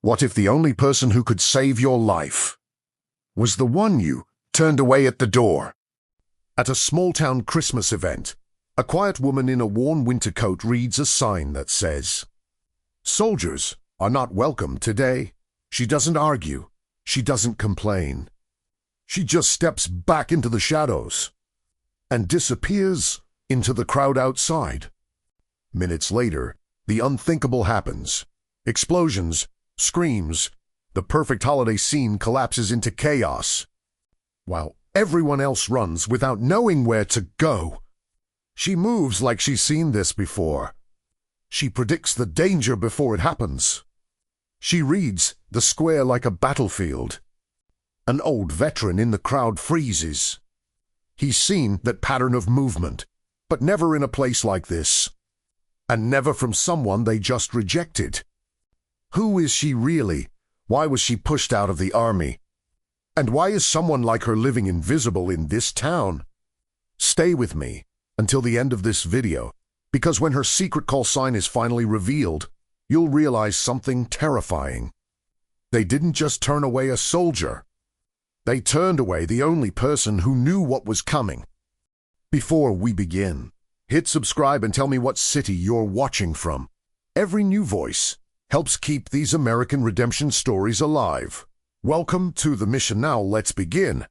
What if the only person who could save your life was the one you turned away at the door? At a small-town Christmas event, a quiet woman in a worn winter coat reads a sign that says, "Soldiers are not welcome today." She doesn't argue. She doesn't complain. She just steps back into the shadows and disappears into the crowd outside. Minutes later, the unthinkable happens. Explosions, screams, the perfect holiday scene collapses into chaos. While everyone else runs without knowing where to go, she moves like she's seen this before. She predicts the danger before it happens. She reads the square like a battlefield. An old veteran in the crowd freezes. He's seen that pattern of movement, but never in a place like this. And never from someone they just rejected. Who is she really? Why was she pushed out of the army? And why is someone like her living invisible in this town? Stay with me until the end of this video, because when her secret call sign is finally revealed, you'll realize something terrifying. They didn't just turn away a soldier. They turned away the only person who knew what was coming. Before we begin, hit subscribe and tell me what city you're watching from. Every new voice helps keep these American redemption stories alive. Welcome to the mission. Now let's begin.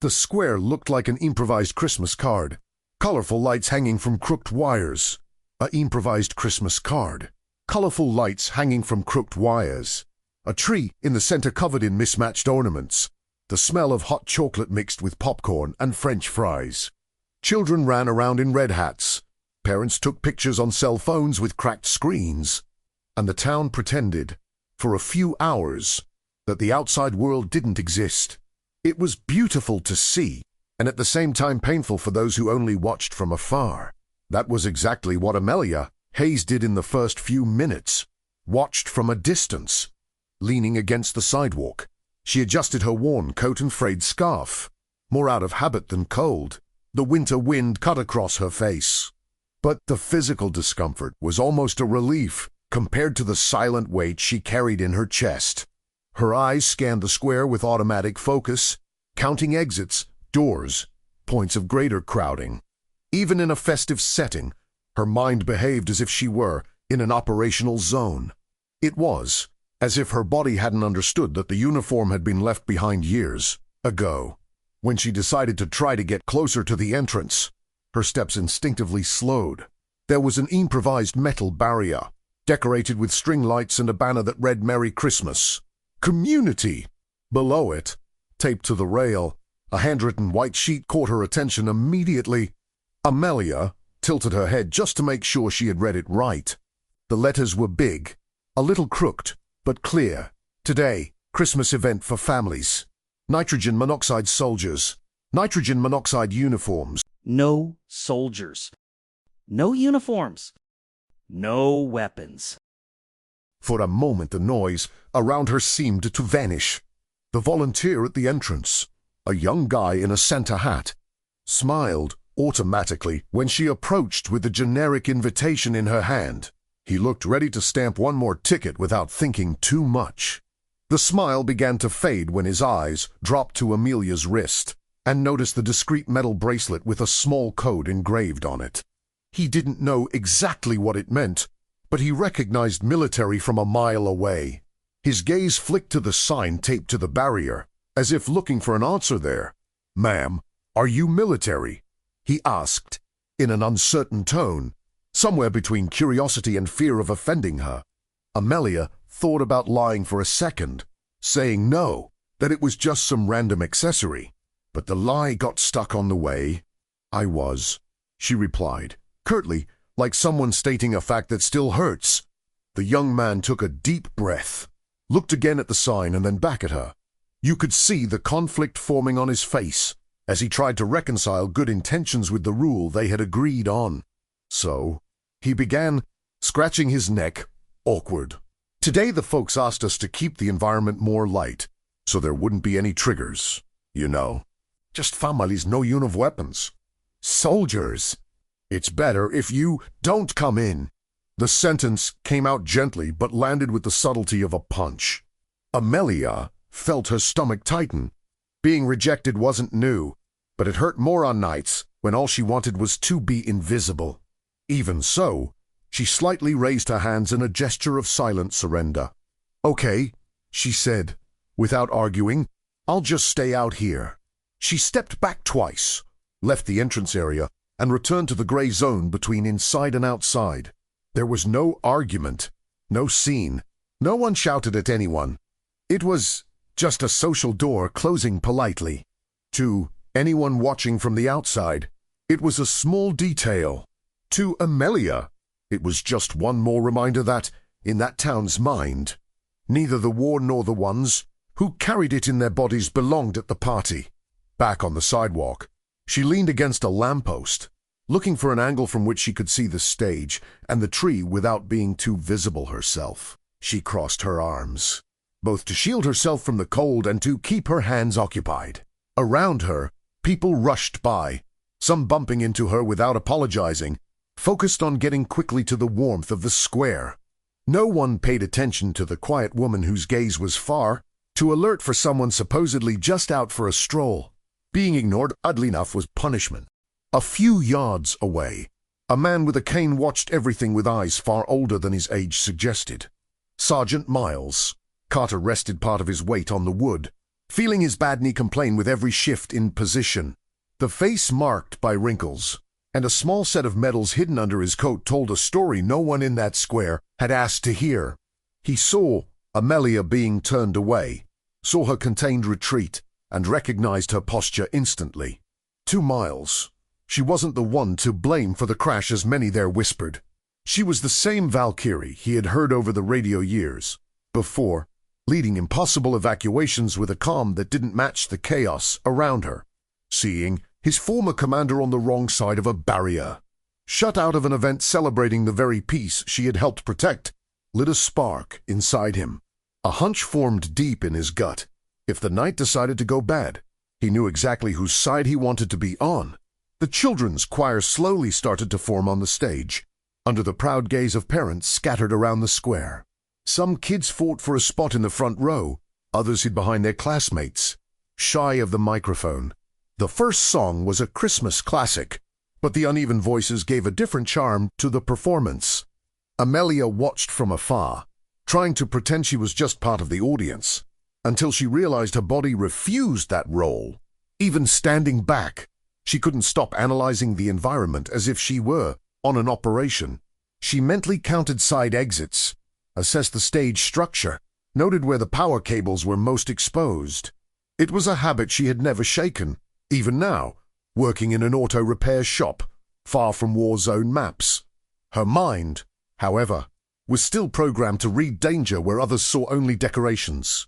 The square looked like an improvised Christmas card. Colorful lights hanging from crooked wires. An improvised Christmas card. Colorful lights hanging from crooked wires. A tree in the center covered in mismatched ornaments. The smell of hot chocolate mixed with popcorn and French fries. Children ran around in red hats. Parents took pictures on cell phones with cracked screens. And the town pretended, for a few hours, that the outside world didn't exist. It was beautiful to see, and at the same time painful for those who only watched from afar. That was exactly what Amelia Hayes did in the first few minutes. Watched from a distance. Leaning against the sidewalk, she adjusted her worn coat and frayed scarf, more out of habit than cold. The winter wind cut across her face. But the physical discomfort was almost a relief compared to the silent weight she carried in her chest. Her eyes scanned the square with automatic focus, counting exits, doors, points of greater crowding. Even in a festive setting, her mind behaved as if she were in an operational zone. It was as if her body hadn't understood that the uniform had been left behind years ago. When she decided to try to get closer to the entrance, her steps instinctively slowed. There was an improvised metal barrier, decorated with string lights and a banner that read "Merry Christmas. Community." Below it, taped to the rail, a handwritten white sheet caught her attention immediately. Amelia tilted her head just to make sure she had read it right. The letters were big, a little crooked, but clear. Today, Christmas event for families. Nitrogen monoxide soldiers. Nitrogen monoxide uniforms. No soldiers. No uniforms. No weapons. For a moment the noise around her seemed to vanish. The volunteer at the entrance, a young guy in a Santa hat, smiled automatically when she approached with the generic invitation in her hand. He looked ready to stamp one more ticket without thinking too much. The smile began to fade when his eyes dropped to Amelia's wrist and noticed the discreet metal bracelet with a small code engraved on it. He didn't know exactly what it meant, but he recognized military from a mile away. His gaze flicked to the sign taped to the barrier, as if looking for an answer there. "Ma'am, are you military?" he asked, in an uncertain tone, somewhere between curiosity and fear of offending her. Amelia thought about lying for a second, saying no, that it was just some random accessory. But the lie got stuck on the way. "I was," she replied, curtly, like someone stating a fact that still hurts. The young man took a deep breath, looked again at the sign and then back at her. You could see the conflict forming on his face as he tried to reconcile good intentions with the rule they had agreed on. So, he began scratching his neck, awkward. "Today the folks asked us to keep the environment more light, so there wouldn't be any triggers, you know. Just families, no use of weapons. Soldiers. It's better if you don't come in." The sentence came out gently but landed with the subtlety of a punch. Amelia felt her stomach tighten. Being rejected wasn't new, but it hurt more on nights when all she wanted was to be invisible. Even so, she slightly raised her hands in a gesture of silent surrender. "Okay," she said, without arguing, "I'll just stay out here." She stepped back twice, left the entrance area, and returned to the gray zone between inside and outside. There was no argument, no scene. No one shouted at anyone. It was just a social door closing politely. To anyone watching from the outside, it was a small detail. To Amelia, it was just one more reminder that, in that town's mind, neither the war nor the ones who carried it in their bodies belonged at the party. Back on the sidewalk, she leaned against a lamppost, looking for an angle from which she could see the stage and the tree without being too visible herself. She crossed her arms, both to shield herself from the cold and to keep her hands occupied. Around her, people rushed by, some bumping into her without apologizing, focused on getting quickly to the warmth of the square. No one paid attention to the quiet woman whose gaze was far, too alert for someone supposedly just out for a stroll. Being ignored, oddly enough, was punishment. A few yards away, a man with a cane watched everything with eyes far older than his age suggested. Sergeant Miles. Carter rested part of his weight on the wood, feeling his bad knee complain with every shift in position. The face marked by wrinkles, and a small set of medals hidden under his coat told a story no one in that square had asked to hear. He saw Amelia being turned away, saw her contained retreat, and recognized her posture instantly. To Miles, she wasn't the one to blame for the crash as many there whispered. She was the same Valkyrie he had heard over the radio years before, leading impossible evacuations with a calm that didn't match the chaos around her. Seeing his former commander on the wrong side of a barrier, shut out of an event celebrating the very peace she had helped protect, lit a spark inside him. A hunch formed deep in his gut. If the night decided to go bad, he knew exactly whose side he wanted to be on. The children's choir slowly started to form on the stage, under the proud gaze of parents scattered around the square. Some kids fought for a spot in the front row, others hid behind their classmates, shy of the microphone. The first song was a Christmas classic, but the uneven voices gave a different charm to the performance. Amelia watched from afar, trying to pretend she was just part of the audience, until she realized her body refused that role. Even standing back, she couldn't stop analyzing the environment as if she were on an operation. She mentally counted side exits, assessed the stage structure, noted where the power cables were most exposed. It was a habit she had never shaken, even now, working in an auto repair shop, far from war zone maps. Her mind, however, was still programmed to read danger where others saw only decorations.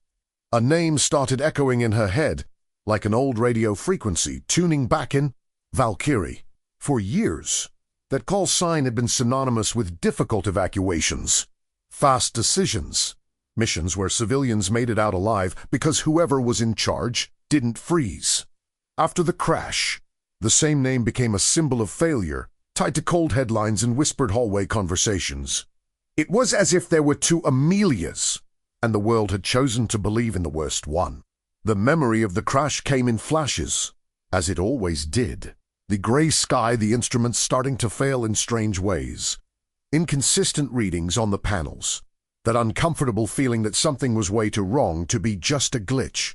A name started echoing in her head, like an old radio frequency tuning back in Valkyrie. For years, that call sign had been synonymous with difficult evacuations, fast decisions, missions where civilians made it out alive because whoever was in charge didn't freeze. After the crash, the same name became a symbol of failure, tied to cold headlines and whispered hallway conversations. It was as if there were two Amelias, and the world had chosen to believe in the worst one. The memory of the crash came in flashes, as it always did. The gray sky, the instruments starting to fail in strange ways. Inconsistent readings on the panels. That uncomfortable feeling that something was way too wrong to be just a glitch.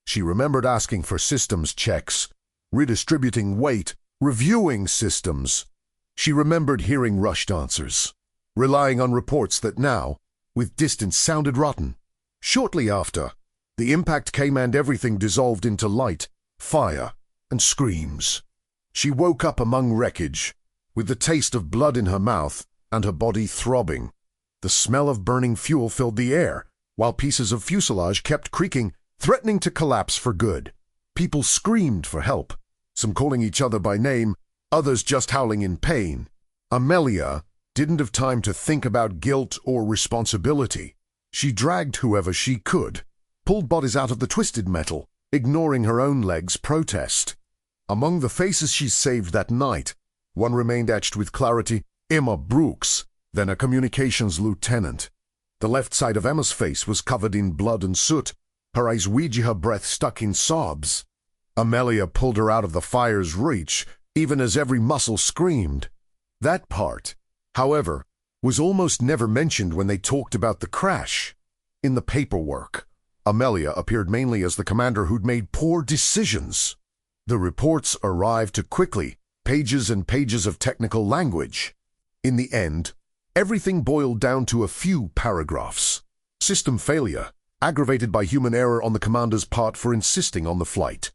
She remembered asking for systems checks, redistributing weight, reviewing systems. She remembered hearing rushed answers, relying on reports that now, with distance, sounded rotten. Shortly after, the impact came and everything dissolved into light, fire, and screams. She woke up among wreckage, with the taste of blood in her mouth and her body throbbing. The smell of burning fuel filled the air, while pieces of fuselage kept creaking, threatening to collapse for good. People screamed for help, some calling each other by name, others just howling in pain. Amelia didn't have time to think about guilt or responsibility. She dragged whoever she could, pulled bodies out of the twisted metal, ignoring her own legs' protest. Among the faces she saved that night, one remained etched with clarity: Emma Brooks, then a communications lieutenant. The left side of Emma's face was covered in blood and soot, her eyes weedy, her breath stuck in sobs. Amelia pulled her out of the fire's reach, even as every muscle screamed. That part, however, was almost never mentioned when they talked about the crash. In the paperwork, Amelia appeared mainly as the commander who'd made poor decisions. The reports arrived too quickly, pages and pages of technical language. In the end, everything boiled down to a few paragraphs. System failure, aggravated by human error on the commander's part for insisting on the flight.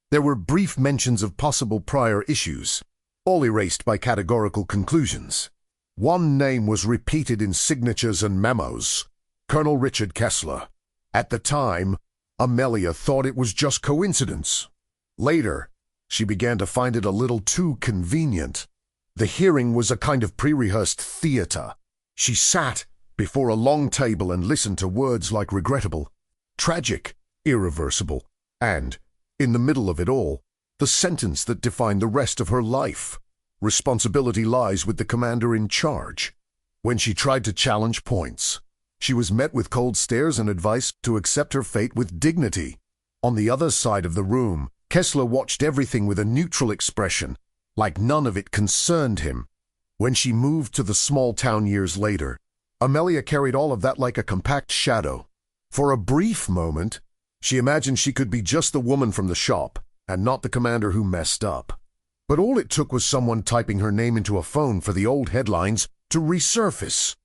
There were brief mentions of possible prior issues, all erased by categorical conclusions. One name was repeated in signatures and memos: Colonel Richard Kessler. At the time, Amelia thought it was just coincidence. Later, she began to find it a little too convenient. The hearing was a kind of pre-rehearsed theater. She sat before a long table and listened to words like regrettable, tragic, irreversible, and, in the middle of it all, the sentence that defined the rest of her life: responsibility lies with the commander in charge. When she tried to challenge points, she was met with cold stares and advice to accept her fate with dignity. On the other side of the room, Kessler watched everything with a neutral expression, like none of it concerned him. When she moved to the small town years later, Amelia carried all of that like a compact shadow. For a brief moment, she imagined she could be just the woman from the shop, and not the commander who messed up. But all it took was someone typing her name into a phone for the old headlines to resurface.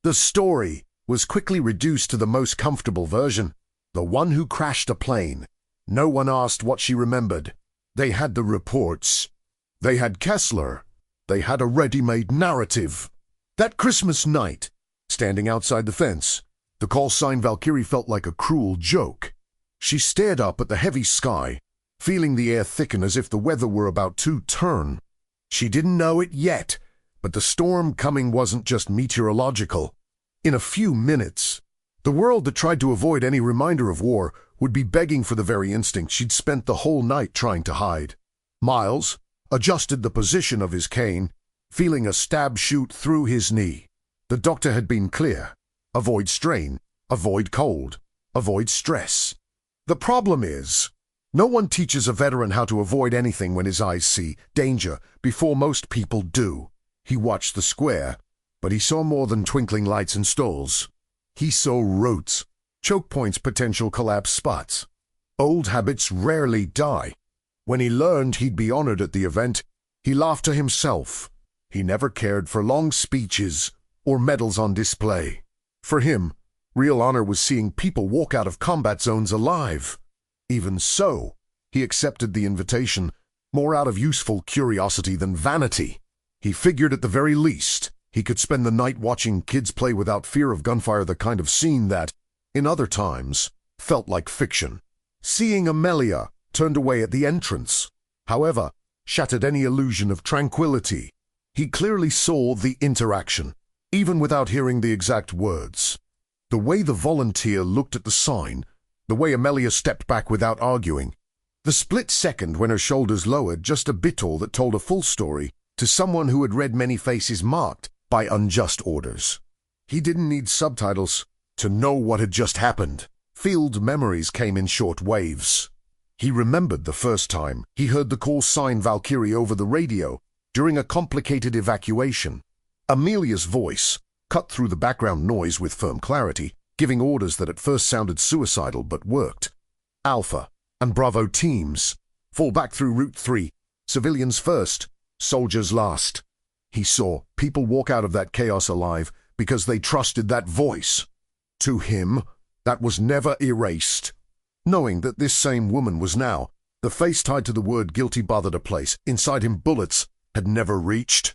The story was quickly reduced to the most comfortable version: the one who crashed a plane. No one asked what she remembered. They had the reports. They had Kessler. They had a ready-made narrative. That Christmas night, standing outside the fence, the call sign Valkyrie felt like a cruel joke. She stared up at the heavy sky, feeling the air thicken as if the weather were about to turn. She didn't know it yet, but the storm coming wasn't just meteorological. In a few minutes, the world that tried to avoid any reminder of war would be begging for the very instinct she'd spent the whole night trying to hide. Miles adjusted the position of his cane, feeling a stab shoot through his knee. The doctor had been clear: avoid strain, avoid cold, avoid stress. The problem is, no one teaches a veteran how to avoid anything when his eyes see danger before most people do. He watched the square, but he saw more than twinkling lights and stalls. He saw roots, choke points, potential collapse spots. Old habits rarely die. When he learned he'd be honored at the event, he laughed to himself. He never cared for long speeches or medals on display. For him, real honor was seeing people walk out of combat zones alive. Even so, he accepted the invitation, more out of useful curiosity than vanity. He figured at the very least he could spend the night watching kids play without fear of gunfire, the kind of scene that, in other times, felt like fiction. Seeing Amelia turned away at the entrance, however, shattered any illusion of tranquility. He clearly saw the interaction, even without hearing the exact words. The way the volunteer looked at the sign, the way Amelia stepped back without arguing, the split second when her shoulders lowered just a bit, all that told a full story to someone who had read many faces marked by unjust orders. He didn't need subtitles to know what had just happened. Field memories came in short waves. He remembered the first time he heard the call sign Valkyrie over the radio during a complicated evacuation. Amelia's voice cut through the background noise with firm clarity, giving orders that at first sounded suicidal but worked. Alpha and Bravo teams, fall back through Route 3, civilians first, soldiers last. He saw people walk out of that chaos alive because they trusted that voice. To him, that was never erased. Knowing that this same woman was now, the face tied to the word guilty bothered a place inside him bullets had never reached.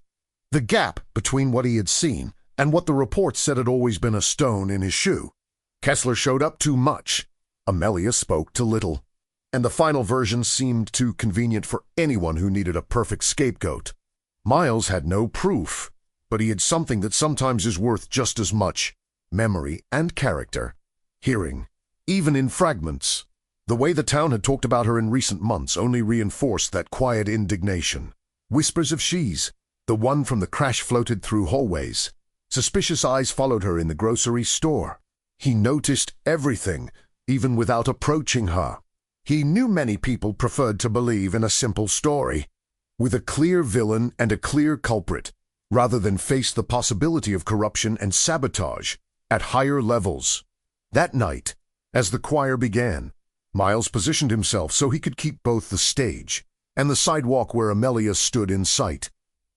The gap between what he had seen and what the reports said had always been a stone in his shoe. Kessler showed up too much. Amelia spoke too little. And the final version seemed too convenient for anyone who needed a perfect scapegoat. Miles had no proof, but he had something that sometimes is worth just as much: memory and character. Hearing, even in fragments. The way the town had talked about her in recent months only reinforced that quiet indignation. Whispers of she's, the one from the crash, floated through hallways. Suspicious eyes followed her in the grocery store. He noticed everything, even without approaching her. He knew many people preferred to believe in a simple story, with a clear villain and a clear culprit, rather than face the possibility of corruption and sabotage at higher levels. That night, as the choir began, Miles positioned himself so he could keep both the stage and the sidewalk where Amelia stood in sight.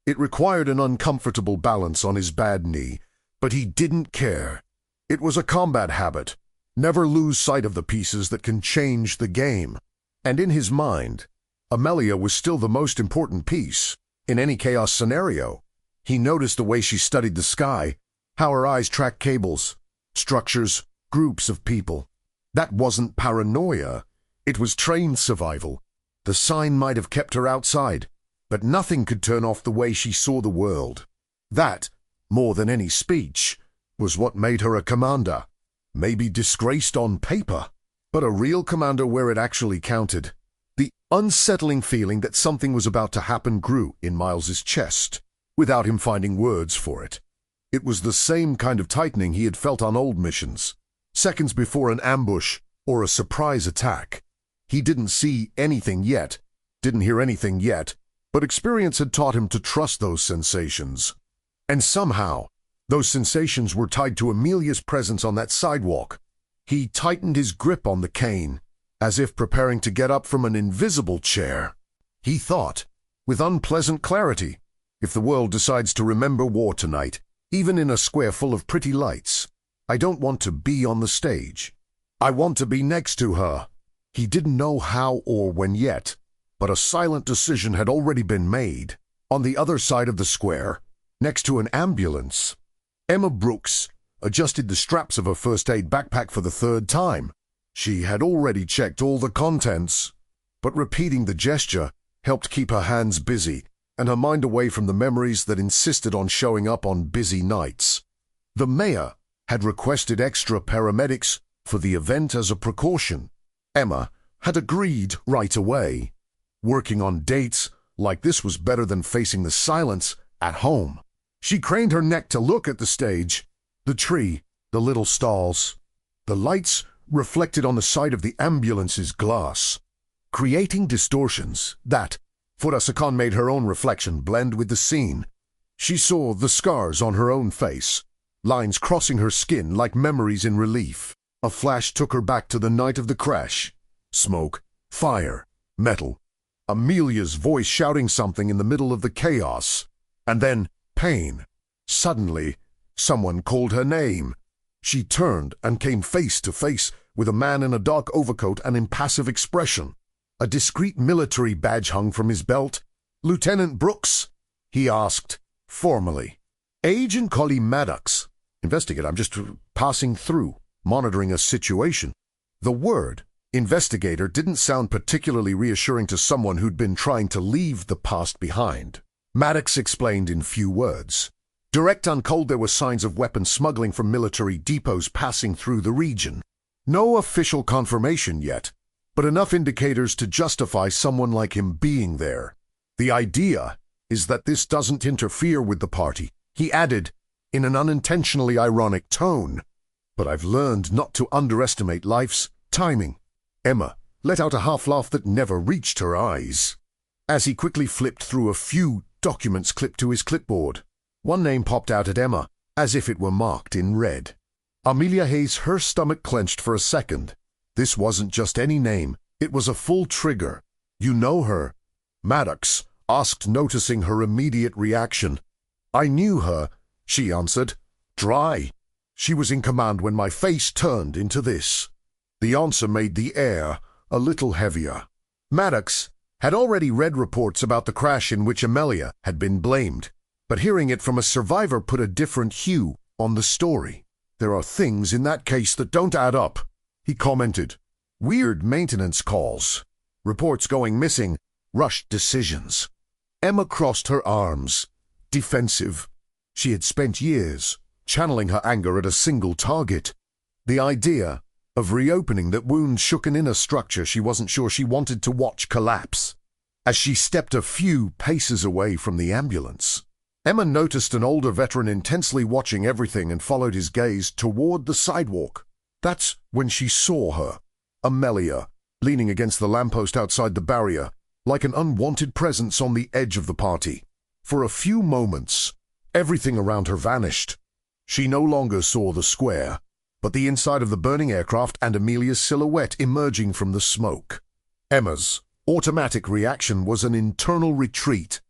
It required an uncomfortable balance on his bad knee, but he didn't care. It was a combat habit. Never lose sight of the pieces that can change the game. And in his mind, Amelia was still the most important piece in any chaos scenario. He noticed the way she studied the sky, how her eyes tracked cables, structures, groups of people. That wasn't paranoia. It was trained survival. The sign might have kept her outside, but nothing could turn off the way she saw the world. That, more than any speech, was what made her a commander. Maybe disgraced on paper, but a real commander where it actually counted. The unsettling feeling that something was about to happen grew in Miles's chest, without him finding words for it. It was the same kind of tightening he had felt on old missions, seconds before an ambush or a surprise attack. He didn't see anything yet, didn't hear anything yet, but experience had taught him to trust those sensations. And somehow, those sensations were tied to Amelia's presence on that sidewalk. He tightened his grip on the cane, as if preparing to get up from an invisible chair. He thought, with unpleasant clarity, if the world decides to remember war tonight, even in a square full of pretty lights, I don't want to be on the stage. I want to be next to her. He didn't know how or when yet, but a silent decision had already been made. On the other side of the square, next to an ambulance, Emma Brooks adjusted the straps of her first aid backpack for the third time. She had already checked all the contents, but repeating the gesture helped keep her hands busy and her mind away from the memories that insisted on showing up on busy nights. The mayor had requested extra paramedics for the event as a precaution. Emma had agreed right away. Working on dates like this was better than facing the silence at home. She craned her neck to look at the stage, the tree, the little stalls. The lights reflected on the side of the ambulance's glass, creating distortions that, Furasakan made her own reflection blend with the scene. She saw the scars on her own face, lines crossing her skin like memories in relief. A flash took her back to the night of the crash. Smoke, fire, metal. Amelia's voice shouting something in the middle of the chaos. And then pain. Suddenly, someone called her name. She turned and came face to face with a man in a dark overcoat and impassive expression. A discreet military badge hung from his belt. "Lieutenant Brooks?" he asked, formally. "Agent Collie Maddox. Investigate, I'm just passing through, monitoring a situation." The word investigator didn't sound particularly reassuring to someone who'd been trying to leave the past behind. Maddox explained in few words. Direct uncold there were signs of weapon smuggling from military depots passing through the region. No official confirmation yet, but enough indicators to justify someone like him being there. The idea is that this doesn't interfere with the party, he added, in an unintentionally ironic tone. But I've learned not to underestimate life's timing. Emma let out a half-laugh that never reached her eyes. As he quickly flipped through a few documents clipped to his clipboard, one name popped out at Emma, as if it were marked in red. Amelia Hayes, her stomach clenched for a second. This wasn't just any name, it was a full trigger. "You know her?" Maddox asked, noticing her immediate reaction. "I knew her," she answered. Dry. She was in command when my face turned into this. The answer made the air a little heavier. Maddox had already read reports about the crash in which Amelia had been blamed, but hearing it from a survivor put a different hue on the story. "There are things in that case that don't add up," he commented. "Weird maintenance calls, reports going missing, rushed decisions." Emma crossed her arms, defensive. She had spent years channeling her anger at a single target. The idea of reopening that wound shook an inner structure she wasn't sure she wanted to watch collapse. As she stepped a few paces away from the ambulance, Emma noticed an older veteran intensely watching everything and followed his gaze toward the sidewalk. That's when she saw her, Amelia, leaning against the lamppost outside the barrier, like an unwanted presence on the edge of the party. For a few moments, everything around her vanished. She no longer saw the square, but the inside of the burning aircraft and Amelia's silhouette emerging from the smoke. Emma's automatic reaction was an internal retreat.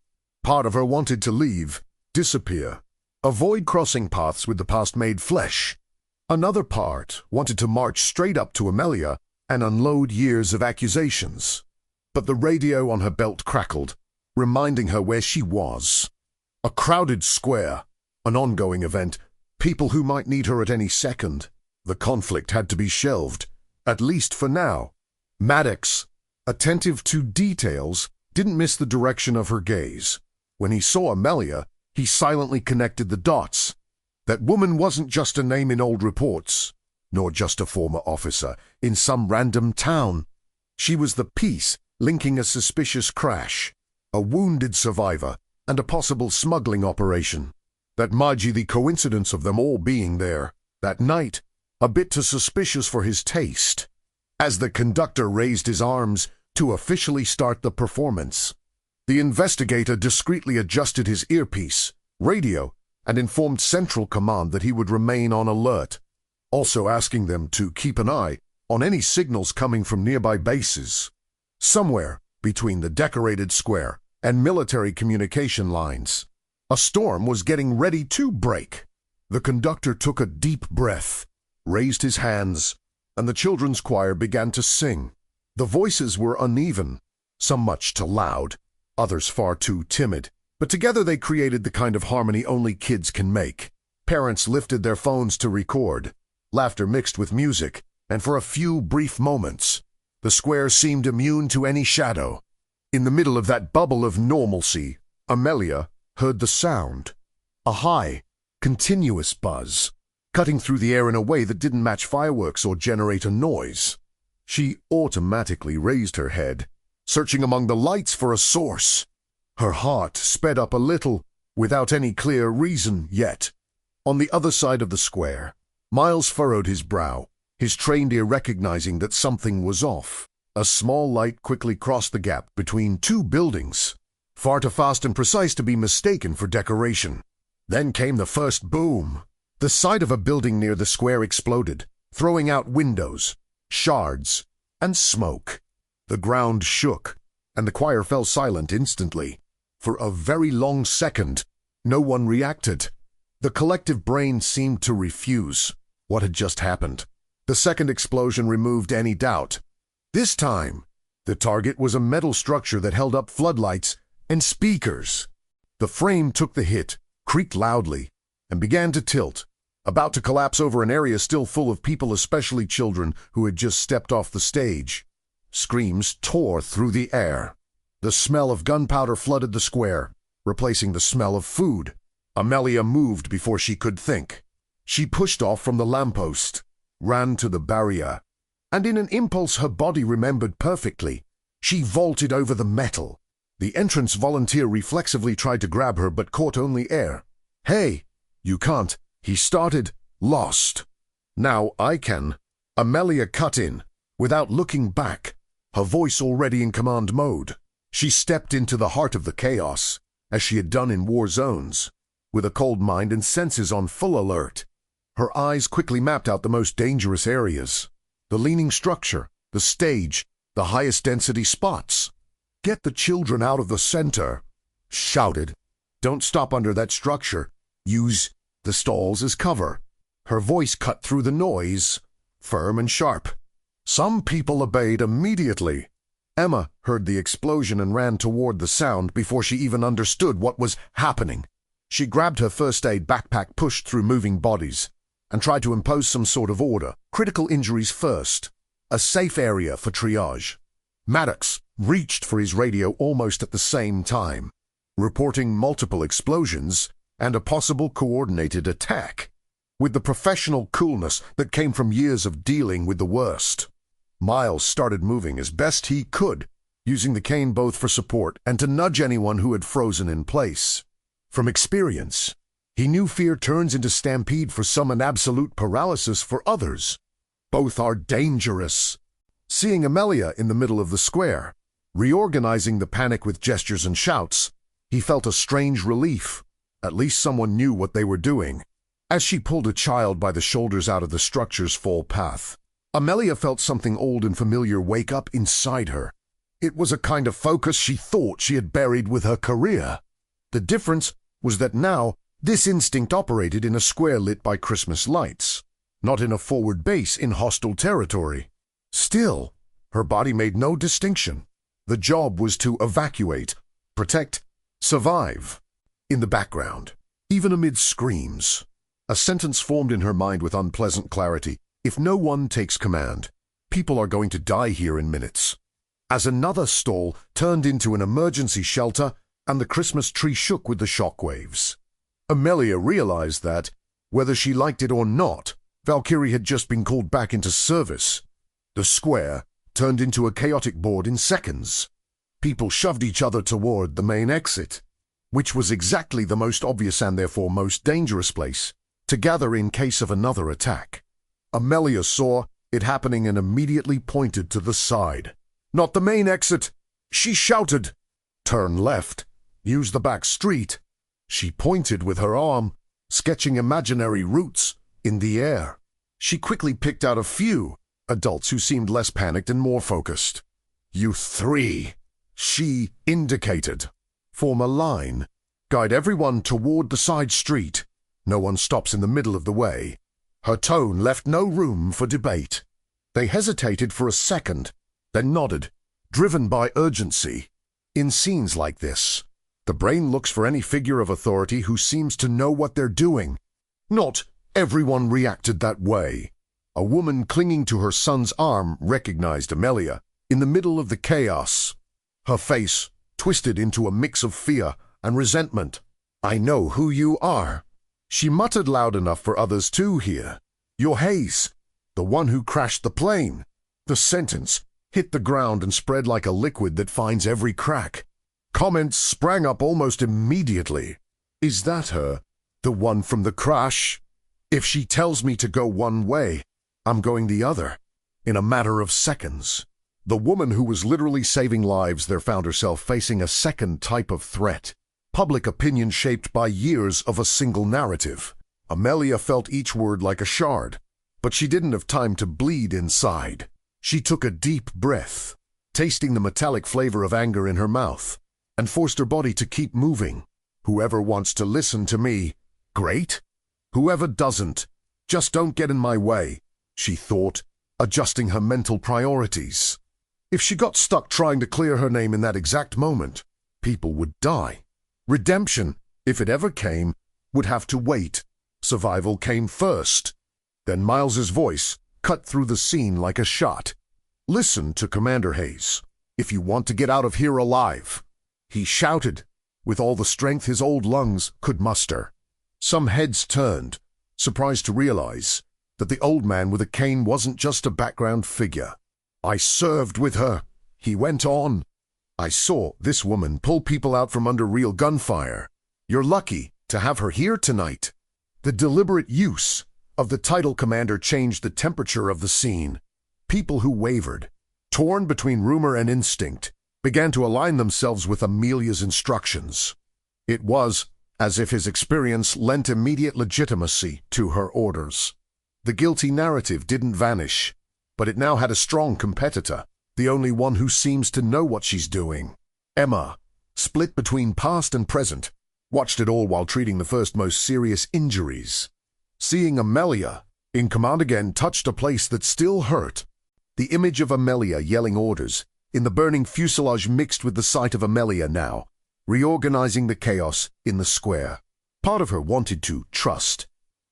Part of her wanted to leave, disappear, avoid crossing paths with the past-made flesh. Another part wanted to march straight up to Amelia and unload years of accusations. But the radio on her belt crackled, reminding her where she was. A crowded square, an ongoing event, people who might need her at any second. The conflict had to be shelved, at least for now. Maddox, attentive to details, didn't miss the direction of her gaze. When he saw Amelia, he silently connected the dots. That woman wasn't just a name in old reports, nor just a former officer in some random town. She was the piece linking a suspicious crash, a wounded survivor, and a possible smuggling operation. That Maji, the coincidence of them all being there, that night, a bit too suspicious for his taste. As the conductor raised his arms to officially start the performance, the investigator discreetly adjusted his earpiece, radio, and informed Central Command that he would remain on alert, also asking them to keep an eye on any signals coming from nearby bases. Somewhere between the decorated square and military communication lines, a storm was getting ready to break. The conductor took a deep breath, raised his hands, and the children's choir began to sing. The voices were uneven, some much too loud, others far too timid, but together they created the kind of harmony only kids can make. Parents lifted their phones to record. Laughter mixed with music, and for a few brief moments, the square seemed immune to any shadow. In the middle of that bubble of normalcy, Amelia heard the sound. A high, continuous buzz, cutting through the air in a way that didn't match fireworks or generate a noise. She automatically raised her head, searching among the lights for a source. Her heart sped up a little, without any clear reason yet. On the other side of the square, Miles furrowed his brow, his trained ear recognizing that something was off. A small light quickly crossed the gap between two buildings, far too fast and precise to be mistaken for decoration. Then came the first boom. The side of a building near the square exploded, throwing out windows, shards, and smoke. The ground shook, and the choir fell silent instantly. For a very long second, no one reacted. The collective brain seemed to refuse what had just happened. The second explosion removed any doubt. This time, the target was a metal structure that held up floodlights and speakers. The frame took the hit, creaked loudly, and began to tilt, about to collapse over an area still full of people, especially children who had just stepped off the stage. Screams tore through the air. The smell of gunpowder flooded the square, replacing the smell of food. Amelia moved before she could think. She pushed off from the lamppost, ran to the barrier, and in an impulse her body remembered perfectly, she vaulted over the metal. The entrance volunteer reflexively tried to grab her but caught only air. "Hey, you can't," he started, lost. "Now I can." Amelia cut in, without looking back, her voice already in command mode. She stepped into the heart of the chaos, as she had done in war zones, with a cold mind and senses on full alert. Her eyes quickly mapped out the most dangerous areas. The leaning structure, the stage, the highest density spots. "Get the children out of the center," shouted. "Don't stop under that structure. Use the stalls as cover." Her voice cut through the noise, firm and sharp. Some people obeyed immediately. Emma heard the explosion and ran toward the sound before she even understood what was happening. She grabbed her first aid backpack, pushed through moving bodies, and tried to impose some sort of order. Critical injuries first. A safe area for triage. Maddox reached for his radio almost at the same time, reporting multiple explosions and a possible coordinated attack, with the professional coolness that came from years of dealing with the worst. Miles started moving as best he could, using the cane both for support and to nudge anyone who had frozen in place. From experience, he knew fear turns into stampede for some and absolute paralysis for others. Both are dangerous. Seeing Amelia in the middle of the square, reorganizing the panic with gestures and shouts, he felt a strange relief. At least someone knew what they were doing. As she pulled a child by the shoulders out of the structure's fall path, Amelia felt something old and familiar wake up inside her. It was a kind of focus she thought she had buried with her career. The difference was that now this instinct operated in a square lit by Christmas lights, not in a forward base in hostile territory. Still, her body made no distinction. The job was to evacuate, protect, survive. In the background, even amid screams, a sentence formed in her mind with unpleasant clarity. If no one takes command, people are going to die here in minutes. As another stall turned into an emergency shelter and the Christmas tree shook with the shockwaves, Amelia realized that, whether she liked it or not, Valkyrie had just been called back into service. The square turned into a chaotic board in seconds. People shoved each other toward the main exit, which was exactly the most obvious and therefore most dangerous place to gather in case of another attack. Amelia saw it happening and immediately pointed to the side. "Not the main exit!" she shouted. "Turn left. Use the back street." She pointed with her arm, sketching imaginary routes in the air. She quickly picked out a few adults who seemed less panicked and more focused. "You three," she indicated. "Form a line. Guide everyone toward the side street. No one stops in the middle of the way." Her tone left no room for debate. They hesitated for a second, then nodded, driven by urgency. In scenes like this, the brain looks for any figure of authority who seems to know what they're doing. Not everyone reacted that way. A woman clinging to her son's arm recognized Amelia in the middle of the chaos. Her face twisted into a mix of fear and resentment. "I know who you are," she muttered loud enough for others to hear. "You're Hayes, the one who crashed the plane." The sentence hit the ground and spread like a liquid that finds every crack. Comments sprang up almost immediately. "Is that her? The one from the crash? If she tells me to go one way, I'm going the other." In a matter of seconds, the woman who was literally saving lives there found herself facing a second type of threat. Public opinion shaped by years of a single narrative. Amelia felt each word like a shard, but she didn't have time to bleed inside. She took a deep breath, tasting the metallic flavor of anger in her mouth, and forced her body to keep moving. "Whoever wants to listen to me, great. Whoever doesn't, just don't get in my way," she thought, adjusting her mental priorities. If she got stuck trying to clear her name in that exact moment, people would die. Redemption, if it ever came, would have to wait. Survival came first. Then Miles's voice cut through the scene like a shot. "Listen to Commander Hayes, if you want to get out of here alive," he shouted, with all the strength his old lungs could muster. Some heads turned, surprised to realize that the old man with a cane wasn't just a background figure. "I served with her," he went on. "I saw this woman pull people out from under real gunfire. You're lucky to have her here tonight." The deliberate use of the title commander changed the temperature of the scene. People who wavered, torn between rumor and instinct, began to align themselves with Amelia's instructions. It was as if his experience lent immediate legitimacy to her orders. The guilty narrative didn't vanish, but it now had a strong competitor, the only one who seems to know what she's doing. Emma, split between past and present, watched it all while treating the first most serious injuries. Seeing Amelia in command again touched a place that still hurt. The image of Amelia yelling orders in the burning fuselage mixed with the sight of Amelia now, reorganizing the chaos in the square. Part of her wanted to trust.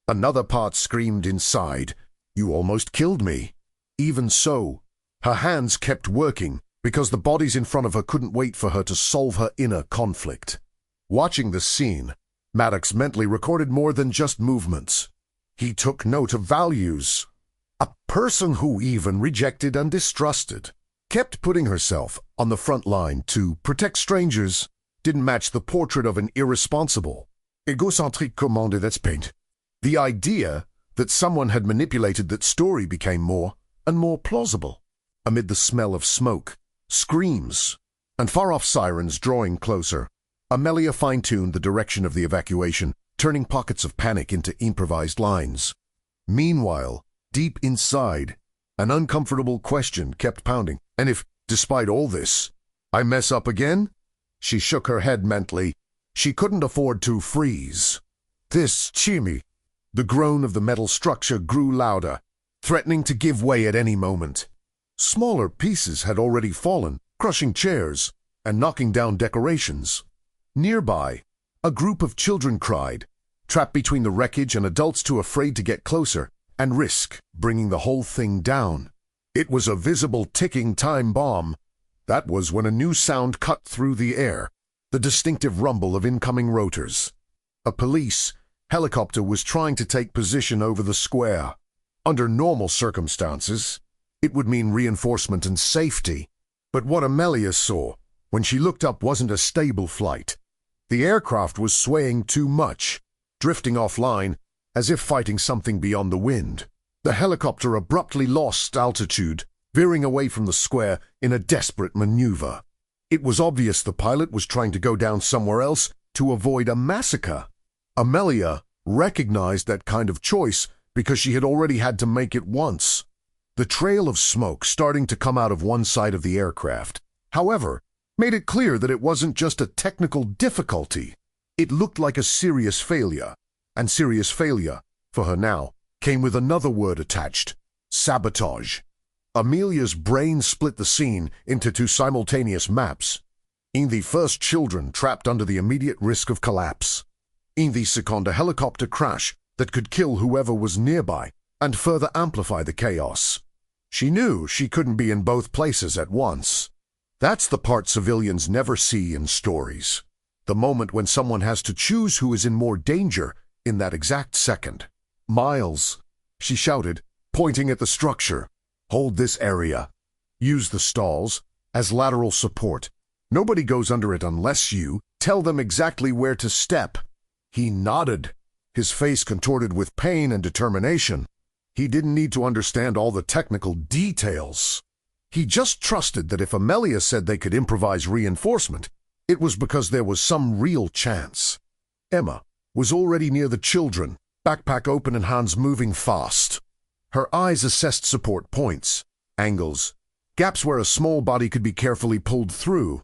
Another part screamed inside, "You almost killed me." Even so, her hands kept working because the bodies in front of her couldn't wait for her to solve her inner conflict. Watching the scene, Maddox mentally recorded more than just movements. He took note of values. A person who even rejected and distrusted, kept putting herself on the front line to protect strangers, didn't match the portrait of an irresponsible, Egocentric commande, that's paint. The idea that someone had manipulated that story became more and more plausible. Amid the smell of smoke, screams, and far-off sirens drawing closer, Amelia fine-tuned the direction of the evacuation, turning pockets of panic into improvised lines. Meanwhile, deep inside, an uncomfortable question kept pounding. And if, despite all this, I mess up again? She shook her head mentally. She couldn't afford to freeze. This chimney. The groan of the metal structure grew louder, threatening to give way at any moment. Smaller pieces had already fallen, crushing chairs and knocking down decorations. Nearby, a group of children cried, trapped between the wreckage and adults too afraid to get closer and risk bringing the whole thing down. It was a visible ticking time bomb. That was when a new sound cut through the air, the distinctive rumble of incoming rotors. A police helicopter was trying to take position over the square. Under normal circumstances, it would mean reinforcement and safety. But what Amelia saw when she looked up wasn't a stable flight. The aircraft was swaying too much, drifting offline as if fighting something beyond the wind. The helicopter abruptly lost altitude, veering away from the square in a desperate maneuver. It was obvious the pilot was trying to go down somewhere else to avoid a massacre. Amelia recognized that kind of choice because she had already had to make it once. The trail of smoke starting to come out of one side of the aircraft, however, made it clear that it wasn't just a technical difficulty. It looked like a serious failure, and serious failure, for her now, came with another word attached: sabotage. Amelia's brain split the scene into two simultaneous maps. In the first, children trapped under the immediate risk of collapse. In the second, a helicopter crash that could kill whoever was nearby and further amplify the chaos. She knew she couldn't be in both places at once. That's the part civilians never see in stories. The moment when someone has to choose who is in more danger in that exact second. Miles, she shouted, pointing at the structure. Hold this area. Use the stalls as lateral support. Nobody goes under it unless you tell them exactly where to step. He nodded, his face contorted with pain and determination. He didn't need to understand all the technical details. He just trusted that if Amelia said they could improvise reinforcement, it was because there was some real chance. Emma was already near the children, backpack open and hands moving fast. Her eyes assessed support points, angles, gaps where a small body could be carefully pulled through.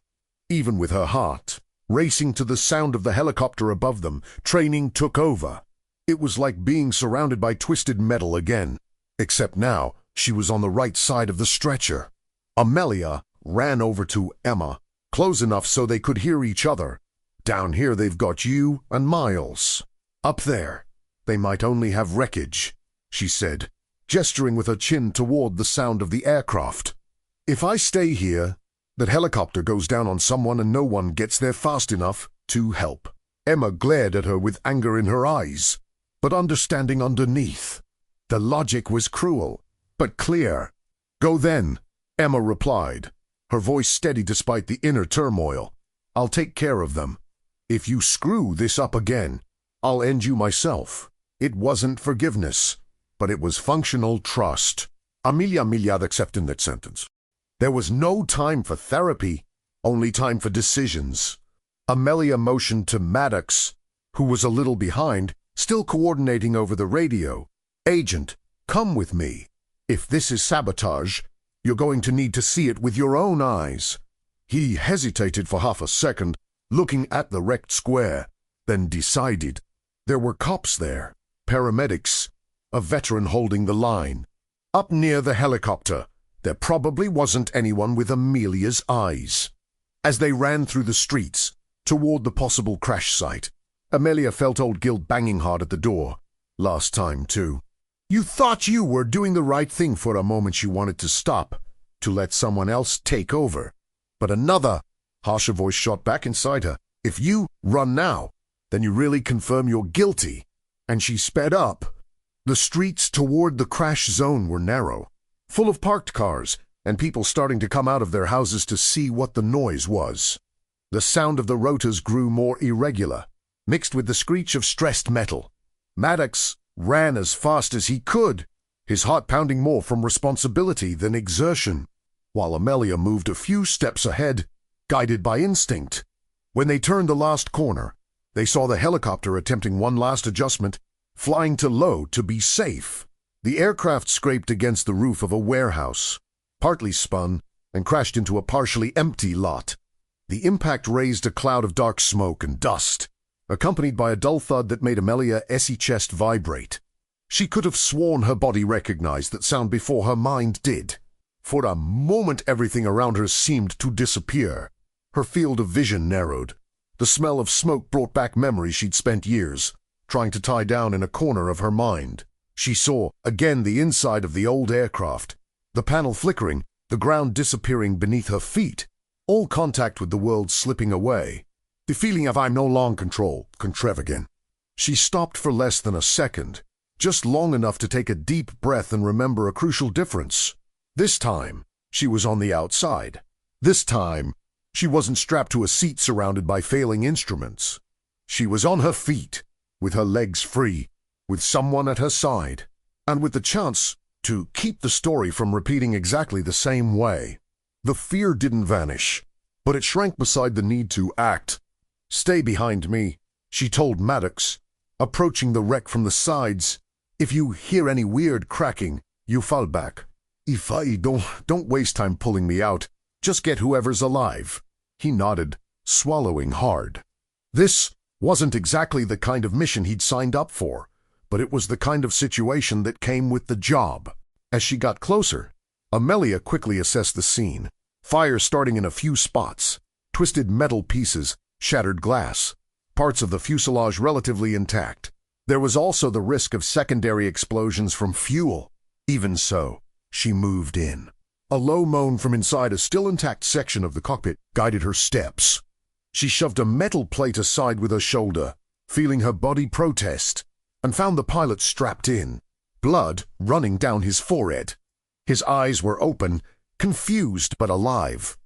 Even with her heart racing to the sound of the helicopter above them, training took over. It was like being surrounded by twisted metal again, except now she was on the right side of the stretcher. Amelia ran over to Emma, close enough so they could hear each other. Down here they've got you and Miles. Up there, they might only have wreckage, she said, gesturing with her chin toward the sound of the aircraft. If I stay here, that helicopter goes down on someone and no one gets there fast enough to help. Emma glared at her with anger in her eyes, but understanding underneath. The logic was cruel, but clear. Go then, Emma replied, her voice steady despite the inner turmoil. I'll take care of them. If you screw this up again, I'll end you myself. It wasn't forgiveness, but it was functional trust. Amelia had accepted that sentence. There was no time for therapy, only time for decisions. Amelia motioned to Maddox, who was a little behind, still coordinating over the radio. Agent, come with me. If this is sabotage, you're going to need to see it with your own eyes. He hesitated for half a second, looking at the wrecked square, then decided. There were cops there, paramedics, a veteran holding the line. Up near the helicopter, there probably wasn't anyone with Amelia's eyes. As they ran through the streets, toward the possible crash site, Amelia felt old Gil banging hard at the door. Last time, too. You thought you were doing the right thing for a moment. You wanted to stop, to let someone else take over. But another harsher voice shot back inside her. If you run now, then you really confirm you're guilty. And she sped up. The streets toward the crash zone were narrow, full of parked cars and people starting to come out of their houses to see what the noise was. The sound of the rotors grew more irregular, mixed with the screech of stressed metal. Maddox ran as fast as he could, his heart pounding more from responsibility than exertion, while Amelia moved a few steps ahead, guided by instinct. When they turned the last corner, they saw the helicopter attempting one last adjustment, flying to low to be safe. The aircraft scraped against the roof of a warehouse, partly spun, and crashed into a partially empty lot. The impact raised a cloud of dark smoke and dust, accompanied by a dull thud that made Amelia's chest vibrate. She could have sworn her body recognized that sound before her mind did. For a moment everything around her seemed to disappear. Her field of vision narrowed. The smell of smoke brought back memories she'd spent years trying to tie down in a corner of her mind. She saw again the inside of the old aircraft, the panel flickering, the ground disappearing beneath her feet, all contact with the world slipping away. The feeling of I'm no long contravagant. She stopped for less than a second, just long enough to take a deep breath and remember a crucial difference. This time, she was on the outside. This time, she wasn't strapped to a seat surrounded by failing instruments. She was on her feet, with her legs free, with someone at her side, and with the chance to keep the story from repeating exactly the same way. The fear didn't vanish, but it shrank beside the need to act. "Stay behind me," she told Maddox, approaching the wreck from the sides. "If you hear any weird cracking, you fall back. If I don't waste time pulling me out. Just get whoever's alive." He nodded, swallowing hard. This wasn't exactly the kind of mission he'd signed up for, but it was the kind of situation that came with the job. As she got closer, Amelia quickly assessed the scene. Fire starting in a few spots, twisted metal pieces, shattered glass, parts of the fuselage relatively intact. There was also the risk of secondary explosions from fuel. Even so, she moved in. A low moan from inside a still intact section of the cockpit guided her steps. She shoved a metal plate aside with her shoulder, feeling her body protest, and found the pilot strapped in, blood running down his forehead. His eyes were open, confused but alive.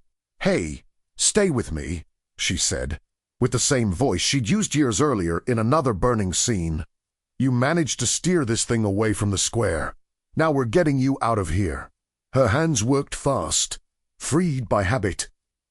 "Hey, stay with me," she said, with the same voice she'd used years earlier in another burning scene. "You managed to steer this thing away from the square. Now we're getting you out of here." Her hands worked fast, freed by habit,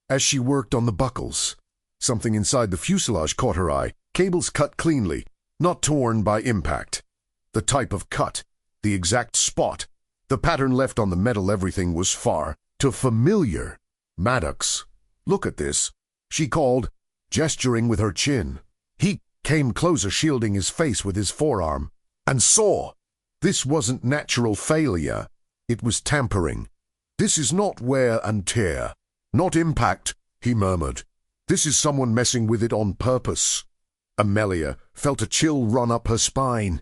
as she worked on the buckles. Something inside the fuselage caught her eye, cables cut cleanly, not torn by impact. The type of cut, the exact spot, the pattern left on the metal, everything was far too familiar. "Maddox, look at this," she called, gesturing with her chin. He came closer, shielding his face with his forearm, and saw. This wasn't natural failure. It was tampering. "This is not wear and tear, not impact," he murmured. "This is someone messing with it on purpose." Amelia felt a chill run up her spine.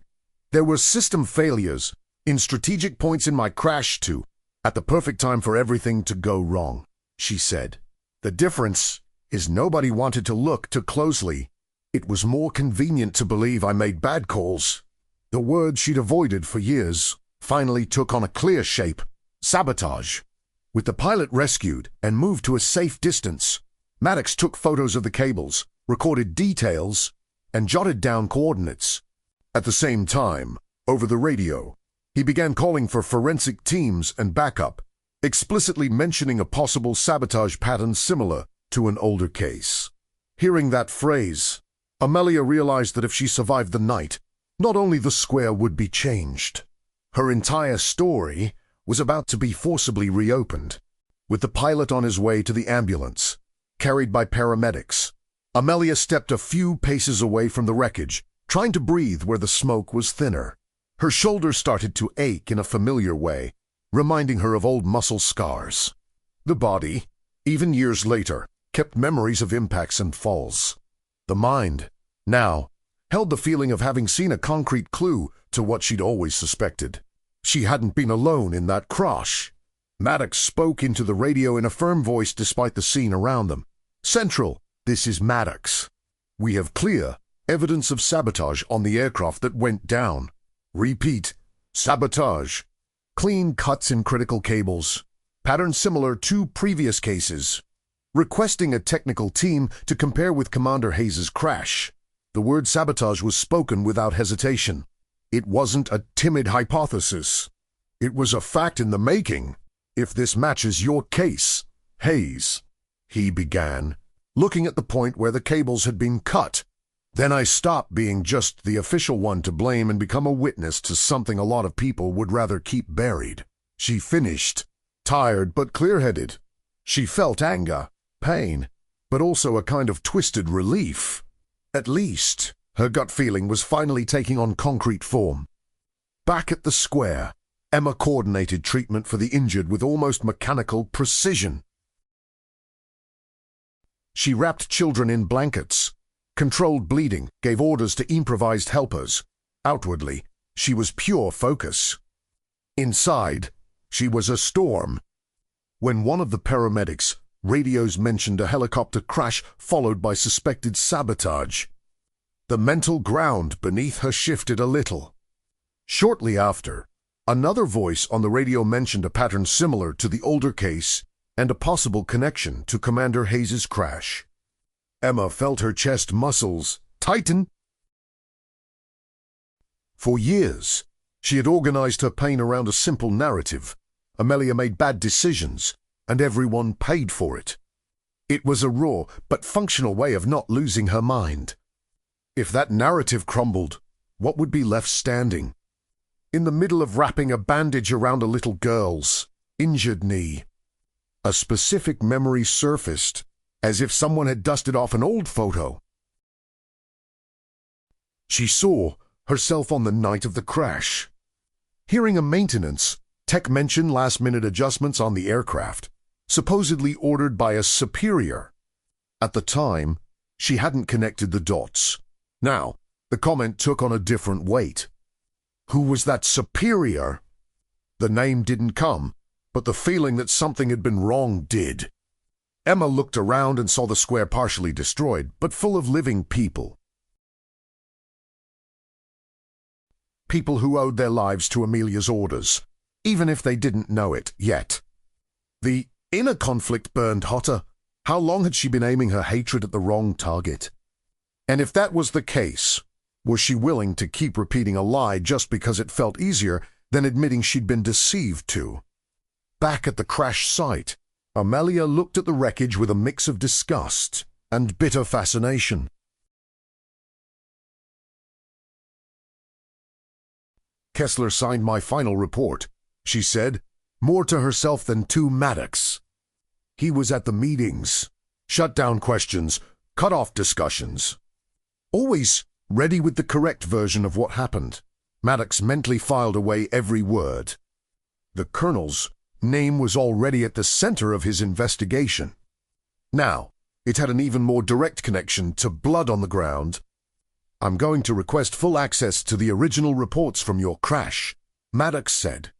"There were system failures in strategic points in my crash too, at the perfect time for everything to go wrong," she said. "The difference is nobody wanted to look too closely. It was more convenient to believe I made bad calls." The word she'd avoided for years finally took on a clear shape: sabotage. With the pilot rescued and moved to a safe distance, Maddox took photos of the cables, recorded details, and jotted down coordinates. At the same time, over the radio, he began calling for forensic teams and backup, explicitly mentioning a possible sabotage pattern similar to an older case. Hearing that phrase, Amelia realized that if she survived the night, not only the square would be changed, her entire story was about to be forcibly reopened. With the pilot on his way to the ambulance, carried by paramedics, Amelia stepped a few paces away from the wreckage, trying to breathe where the smoke was thinner. Her shoulders started to ache in a familiar way, reminding her of old muscle scars. The body, even years later, kept memories of impacts and falls. The mind, now, held the feeling of having seen a concrete clue to what she'd always suspected. She hadn't been alone in that crash. Maddox spoke into the radio in a firm voice despite the scene around them. "Central, this is Maddox. We have clear evidence of sabotage on the aircraft that went down. Repeat, sabotage. Clean cuts in critical cables. Pattern similar to previous cases. Requesting a technical team to compare with Commander Hayes's crash. The word sabotage was spoken without hesitation. It wasn't a timid hypothesis. It was a fact in the making. If this matches your case, Hayes, he began, looking at the point where the cables had been cut. Then I stopped being just the official one to blame and become a witness to something a lot of people would rather keep buried. She finished, tired but clear-headed. She felt anger, pain, but also a kind of twisted relief. At least, her gut feeling was finally taking on concrete form. Back at the square, Emma coordinated treatment for the injured with almost mechanical precision. She wrapped children in blankets, controlled bleeding, gave orders to improvised helpers. Outwardly, she was pure focus. Inside, she was a storm. When one of the paramedics' radios mentioned a helicopter crash followed by suspected sabotage, the mental ground beneath her shifted a little. Shortly after, another voice on the radio mentioned a pattern similar to the older case and a possible connection to Commander Hayes' crash. Emma felt her chest muscles tighten. For years, she had organized her pain around a simple narrative. Amelia made bad decisions, and everyone paid for it. It was a raw but functional way of not losing her mind. If that narrative crumbled, what would be left standing? In the middle of wrapping a bandage around a little girl's injured knee, a specific memory surfaced, as if someone had dusted off an old photo. She saw herself on the night of the crash. Hearing a maintenance tech mention last-minute adjustments on the aircraft, supposedly ordered by a superior. At the time, she hadn't connected the dots. Now, the comment took on a different weight. Who was that superior? The name didn't come, but the feeling that something had been wrong did. Emma looked around and saw the square partially destroyed, but full of living people. People who owed their lives to Amelia's orders, even if they didn't know it yet. The inner conflict burned hotter. How long had she been aiming her hatred at the wrong target? And if that was the case, was she willing to keep repeating a lie just because it felt easier than admitting she'd been deceived too? Back at the crash site, Amelia looked at the wreckage with a mix of disgust and bitter fascination. Kessler signed my final report, she said, more to herself than to Maddox. He was at the meetings, shut down questions, cut off discussions. Always ready with the correct version of what happened. Maddox mentally filed away every word. The colonel's name was already at the center of his investigation. Now, it had an even more direct connection to blood on the ground. I'm going to request full access to the original reports from your crash, Maddox said,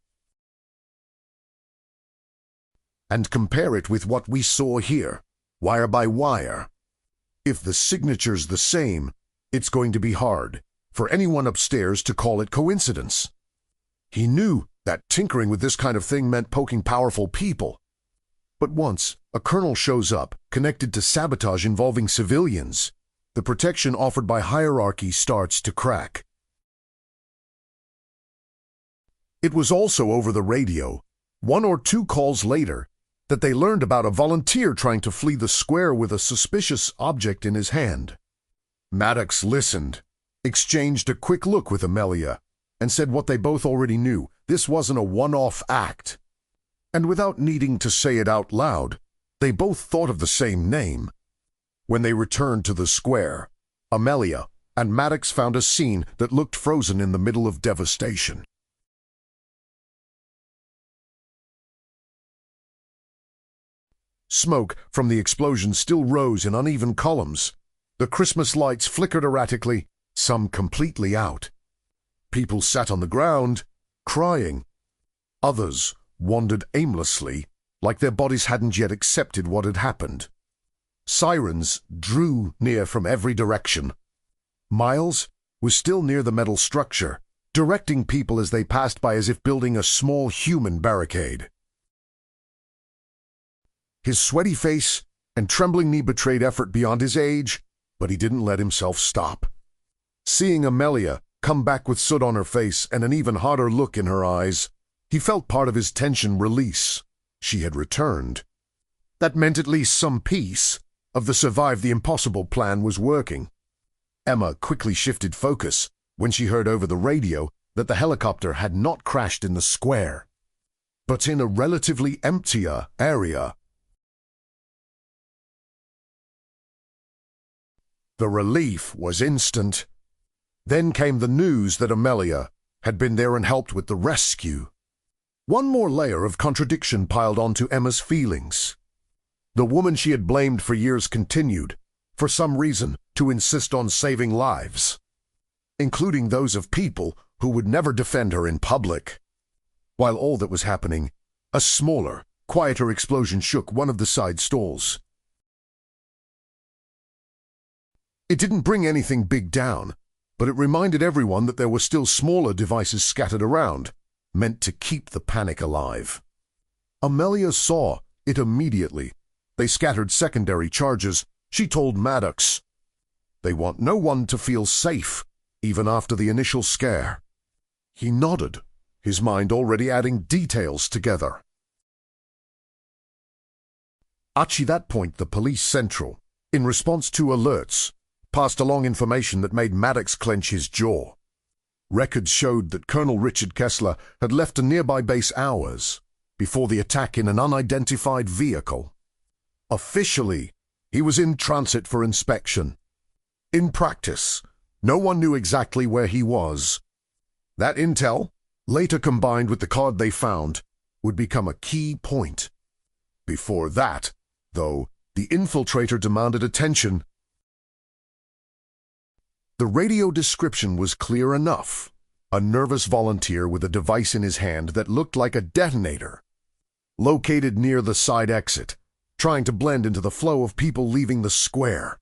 and compare it with what we saw here, wire by wire. If the signature's the same, it's going to be hard for anyone upstairs to call it coincidence. He knew that tinkering with this kind of thing meant poking powerful people. But once a colonel shows up connected to sabotage involving civilians, the protection offered by hierarchy starts to crack. It was also over the radio, 1 or 2 calls later, that they learned about a volunteer trying to flee the square with a suspicious object in his hand. Maddox listened, exchanged a quick look with Amelia, and said what they both already knew. This wasn't a one-off act. And without needing to say it out loud, they both thought of the same name. When they returned to the square, Amelia and Maddox found a scene that looked frozen in the middle of devastation. Smoke from the explosion still rose in uneven columns. The Christmas lights flickered erratically, some completely out. People sat on the ground, crying. Others wandered aimlessly, like their bodies hadn't yet accepted what had happened. Sirens drew near from every direction. Miles was still near the metal structure, directing people as they passed by as if building a small human barricade. His sweaty face and trembling knee betrayed effort beyond his age, but he didn't let himself stop. Seeing Amelia come back with soot on her face and an even harder look in her eyes, he felt part of his tension release. She had returned. That meant at least some piece of the survive the impossible plan was working. Emma quickly shifted focus when she heard over the radio that the helicopter had not crashed in the square, but in a relatively emptier area. The relief was instant. Then came the news that Amelia had been there and helped with the rescue. One more layer of contradiction piled onto Emma's feelings. The woman she had blamed for years continued, for some reason, to insist on saving lives, including those of people who would never defend her in public. While all that was happening, a smaller, quieter explosion shook one of the side stalls. It didn't bring anything big down, but it reminded everyone that there were still smaller devices scattered around, meant to keep the panic alive. Amelia saw it immediately. They scattered secondary charges. She told Maddox, "They want no one to feel safe, even after the initial scare." He nodded, his mind already adding details together. At that point, the police central, in response to alerts, passed along information that made Maddox clench his jaw. Records showed that Colonel Richard Kessler had left a nearby base hours before the attack in an unidentified vehicle. Officially, he was in transit for inspection. In practice, no one knew exactly where he was. That intel, later combined with the card they found, would become a key point. Before that, though, the infiltrator demanded attention. The radio description was clear enough. A nervous volunteer with a device in his hand that looked like a detonator, located near the side exit, trying to blend into the flow of people leaving the square.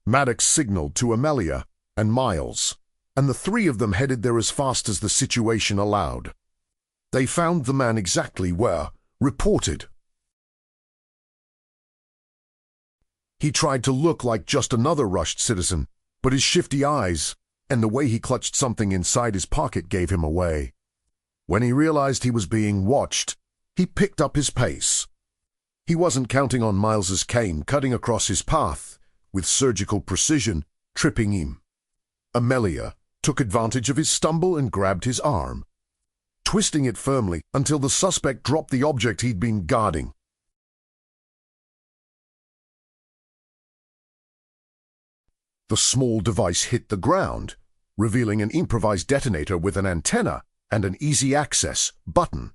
Maddox signaled to Amelia and Miles, and the three of them headed there as fast as the situation allowed. They found the man exactly where reported. He tried to look like just another rushed citizen, but his shifty eyes and the way he clutched something inside his pocket gave him away. When he realized he was being watched, he picked up his pace. He wasn't counting on Miles's cane cutting across his path, with surgical precision, tripping him. Amelia took advantage of his stumble and grabbed his arm, twisting it firmly until the suspect dropped the object he'd been guarding. The small device hit the ground, revealing an improvised detonator with an antenna and an easy-access button.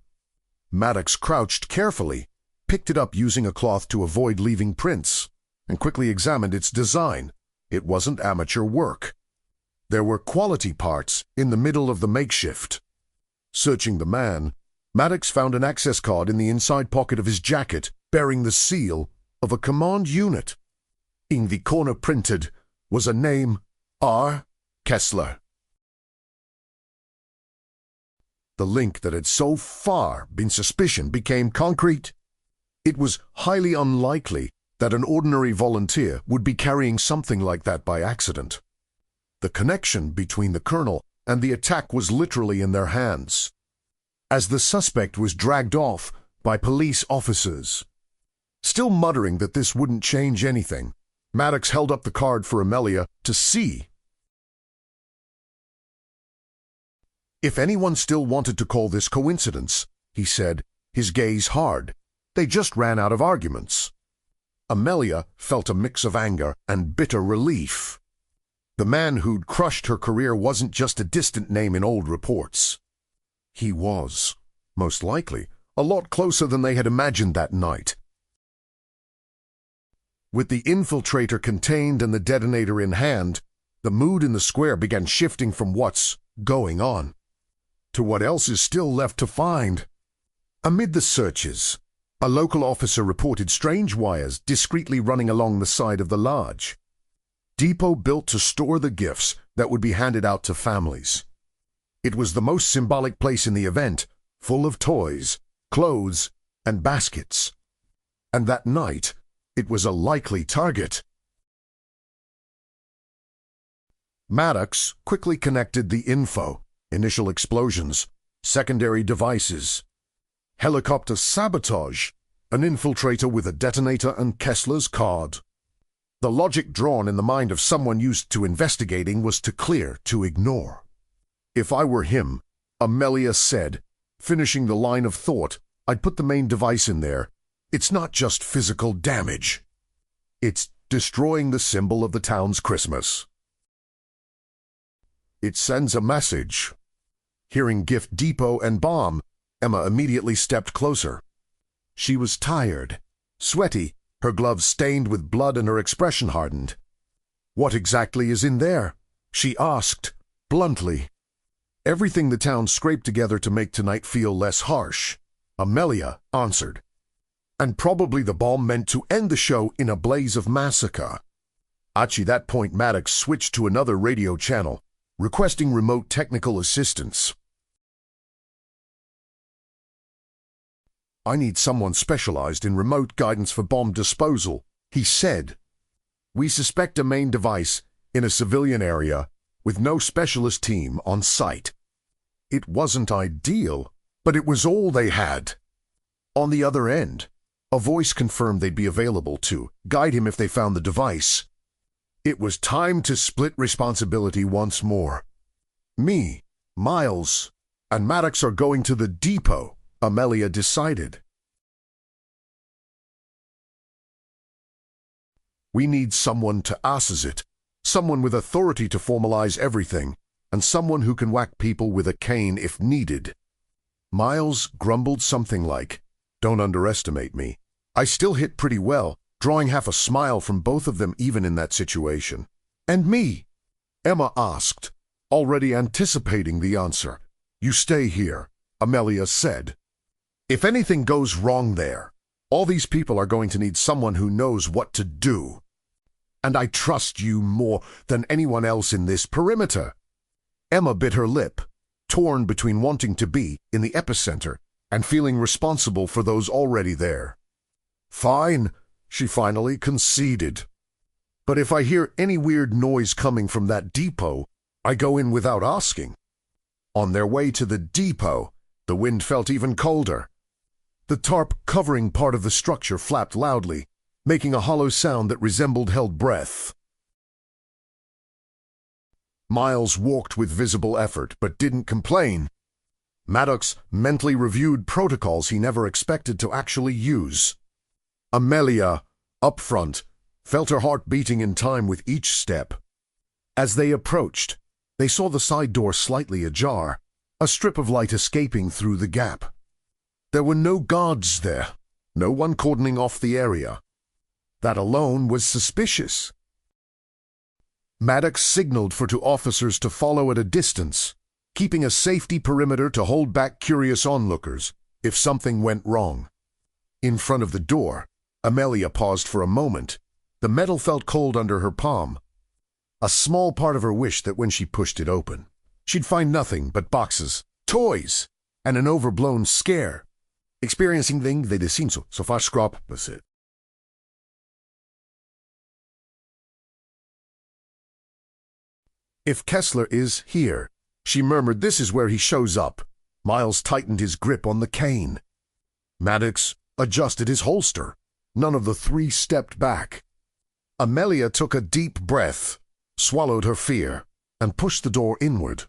Maddox crouched carefully, picked it up using a cloth to avoid leaving prints, and quickly examined its design. It wasn't amateur work. There were quality parts in the middle of the makeshift. Searching the man, Maddox found an access card in the inside pocket of his jacket bearing the seal of a command unit. In the corner printed was a name, R. Kessler. The link that had so far been suspicion became concrete. It was highly unlikely that an ordinary volunteer would be carrying something like that by accident. The connection between the colonel and the attack was literally in their hands, as the suspect was dragged off by police officers. Still muttering that this wouldn't change anything, Maddox held up the card for Amelia to see. If anyone still wanted to call this coincidence, he said, his gaze hard, they just ran out of arguments. Amelia felt a mix of anger and bitter relief. The man who'd crushed her career wasn't just a distant name in old reports. He was, most likely, a lot closer than they had imagined that night. With the infiltrator contained and the detonator in hand, the mood in the square began shifting from what's going on to what else is still left to find. Amid the searches, a local officer reported strange wires discreetly running along the side of the lodge. Depot built to store the gifts that would be handed out to families. It was the most symbolic place in the event, full of toys, clothes, and baskets. And that night, it was a likely target. Maddox quickly connected the info: initial explosions, secondary devices, helicopter sabotage, an infiltrator with a detonator and Kessler's card. The logic drawn in the mind of someone used to investigating was too clear to ignore. If I were him, Amelia said, finishing the line of thought, I'd put the main device in there. It's not just physical damage. It's destroying the symbol of the town's Christmas. It sends a message. Hearing gift depot and bomb, Emma immediately stepped closer. She was tired, sweaty, her gloves stained with blood and her expression hardened. What exactly is in there? She asked, bluntly. Everything the town scraped together to make tonight feel less harsh, Amelia answered. And probably the bomb meant to end the show in a blaze of massacre. At that point, Maddox switched to another radio channel, requesting remote technical assistance. I need someone specialized in remote guidance for bomb disposal, he said. We suspect a main device in a civilian area with no specialist team on site. It wasn't ideal, but it was all they had. On the other end, a voice confirmed they'd be available to guide him if they found the device. It was time to split responsibility once more. Me, Miles, and Maddox are going to the depot, Amelia decided. We need someone to assess it, someone with authority to formalize everything, and someone who can whack people with a cane if needed. Miles grumbled something like, "Don't underestimate me. I still hit pretty well, drawing half a smile from both of them even in that situation." "And me?" Emma asked, already anticipating the answer. "You stay here," Amelia said. "If anything goes wrong there, all these people are going to need someone who knows what to do. And I trust you more than anyone else in this perimeter." Emma bit her lip, torn between wanting to be in the epicenter and feeling responsible for those already there. "Fine," she finally conceded. "But if I hear any weird noise coming from that depot, I go in without asking." On their way to the depot, the wind felt even colder. The tarp covering part of the structure flapped loudly, making a hollow sound that resembled held breath. Miles walked with visible effort, but didn't complain. Maddox mentally reviewed protocols he never expected to actually use. Amelia, up front, felt her heart beating in time with each step. As they approached, they saw the side door slightly ajar, a strip of light escaping through the gap. There were no guards there, no one cordoning off the area. That alone was suspicious. Maddox signaled for two officers to follow at a distance, keeping a safety perimeter to hold back curious onlookers if something went wrong. In front of the door, Amelia paused for a moment. The metal felt cold under her palm. A small part of her wished that when she pushed it open, she'd find nothing but boxes, toys, and an overblown scare. Experiencing thing they descenso, so far skrap besit. If Kessler is here, she murmured, this is where he shows up. Miles tightened his grip on the cane. Maddox adjusted his holster. None of the three stepped back. Amelia took a deep breath, swallowed her fear, and pushed the door inward.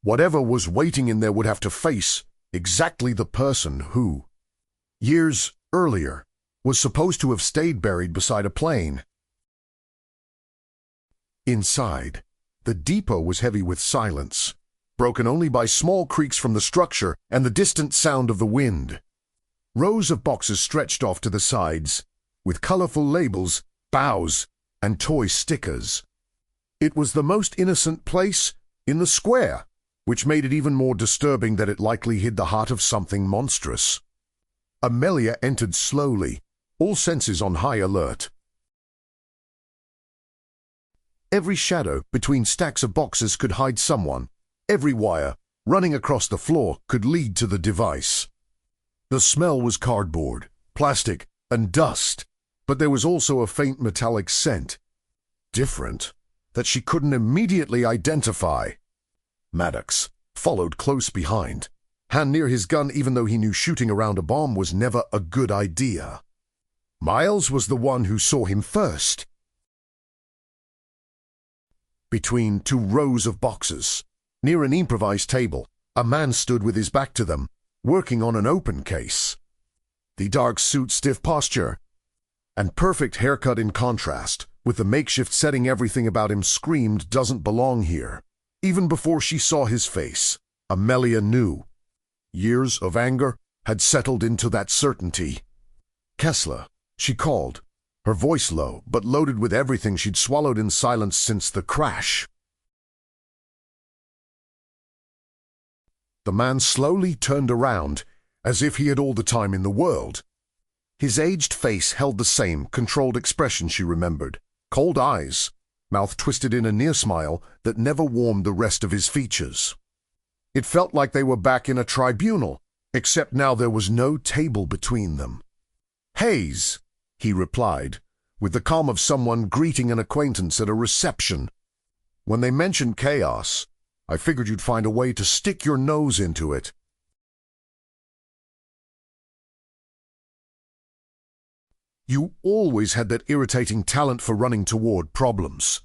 Whatever was waiting in there would have to face exactly the person who, years earlier, was supposed to have stayed buried beside a plane. Inside, the depot was heavy with silence, broken only by small creaks from the structure and the distant sound of the wind. Rows of boxes stretched off to the sides, with colorful labels, bows, and toy stickers. It was the most innocent place in the square, which made it even more disturbing that it likely hid the heart of something monstrous. Amelia entered slowly, all senses on high alert. Every shadow between stacks of boxes could hide someone. Every wire running across the floor could lead to the device. The smell was cardboard, plastic, and dust, but there was also a faint metallic scent. Different. that she couldn't immediately identify. Maddox followed close behind, hand near his gun even though he knew shooting around a bomb was never a good idea. Miles was the one who saw him first. Between two rows of boxes, near an improvised table, a man stood with his back to them, working on an open case. The dark suit, stiff posture, and perfect haircut in contrast, with the makeshift setting everything about him screamed doesn't belong here. Even before she saw his face, Amelia knew. Years of anger had settled into that certainty. "Kessler," she called, her voice low, but loaded with everything she'd swallowed in silence since the crash. The man slowly turned around, as if he had all the time in the world. His aged face held the same controlled expression she remembered, cold eyes, mouth twisted in a near smile that never warmed the rest of his features. It felt like they were back in a tribunal, except now there was no table between them. "Hayes," he replied, with the calm of someone greeting an acquaintance at a reception. "When they mentioned chaos, I figured you'd find a way to stick your nose into it." "You always had that irritating talent for running toward problems."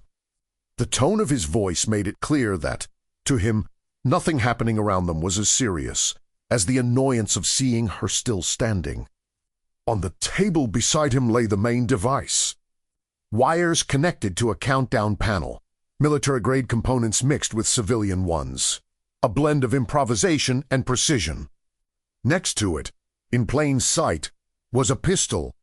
The tone of his voice made it clear that, to him, nothing happening around them was as serious as the annoyance of seeing her still standing. On the table beside him lay the main device. Wires connected to a countdown panel, military-grade components mixed with civilian ones. A blend of improvisation and precision. Next to it, in plain sight, was a pistol.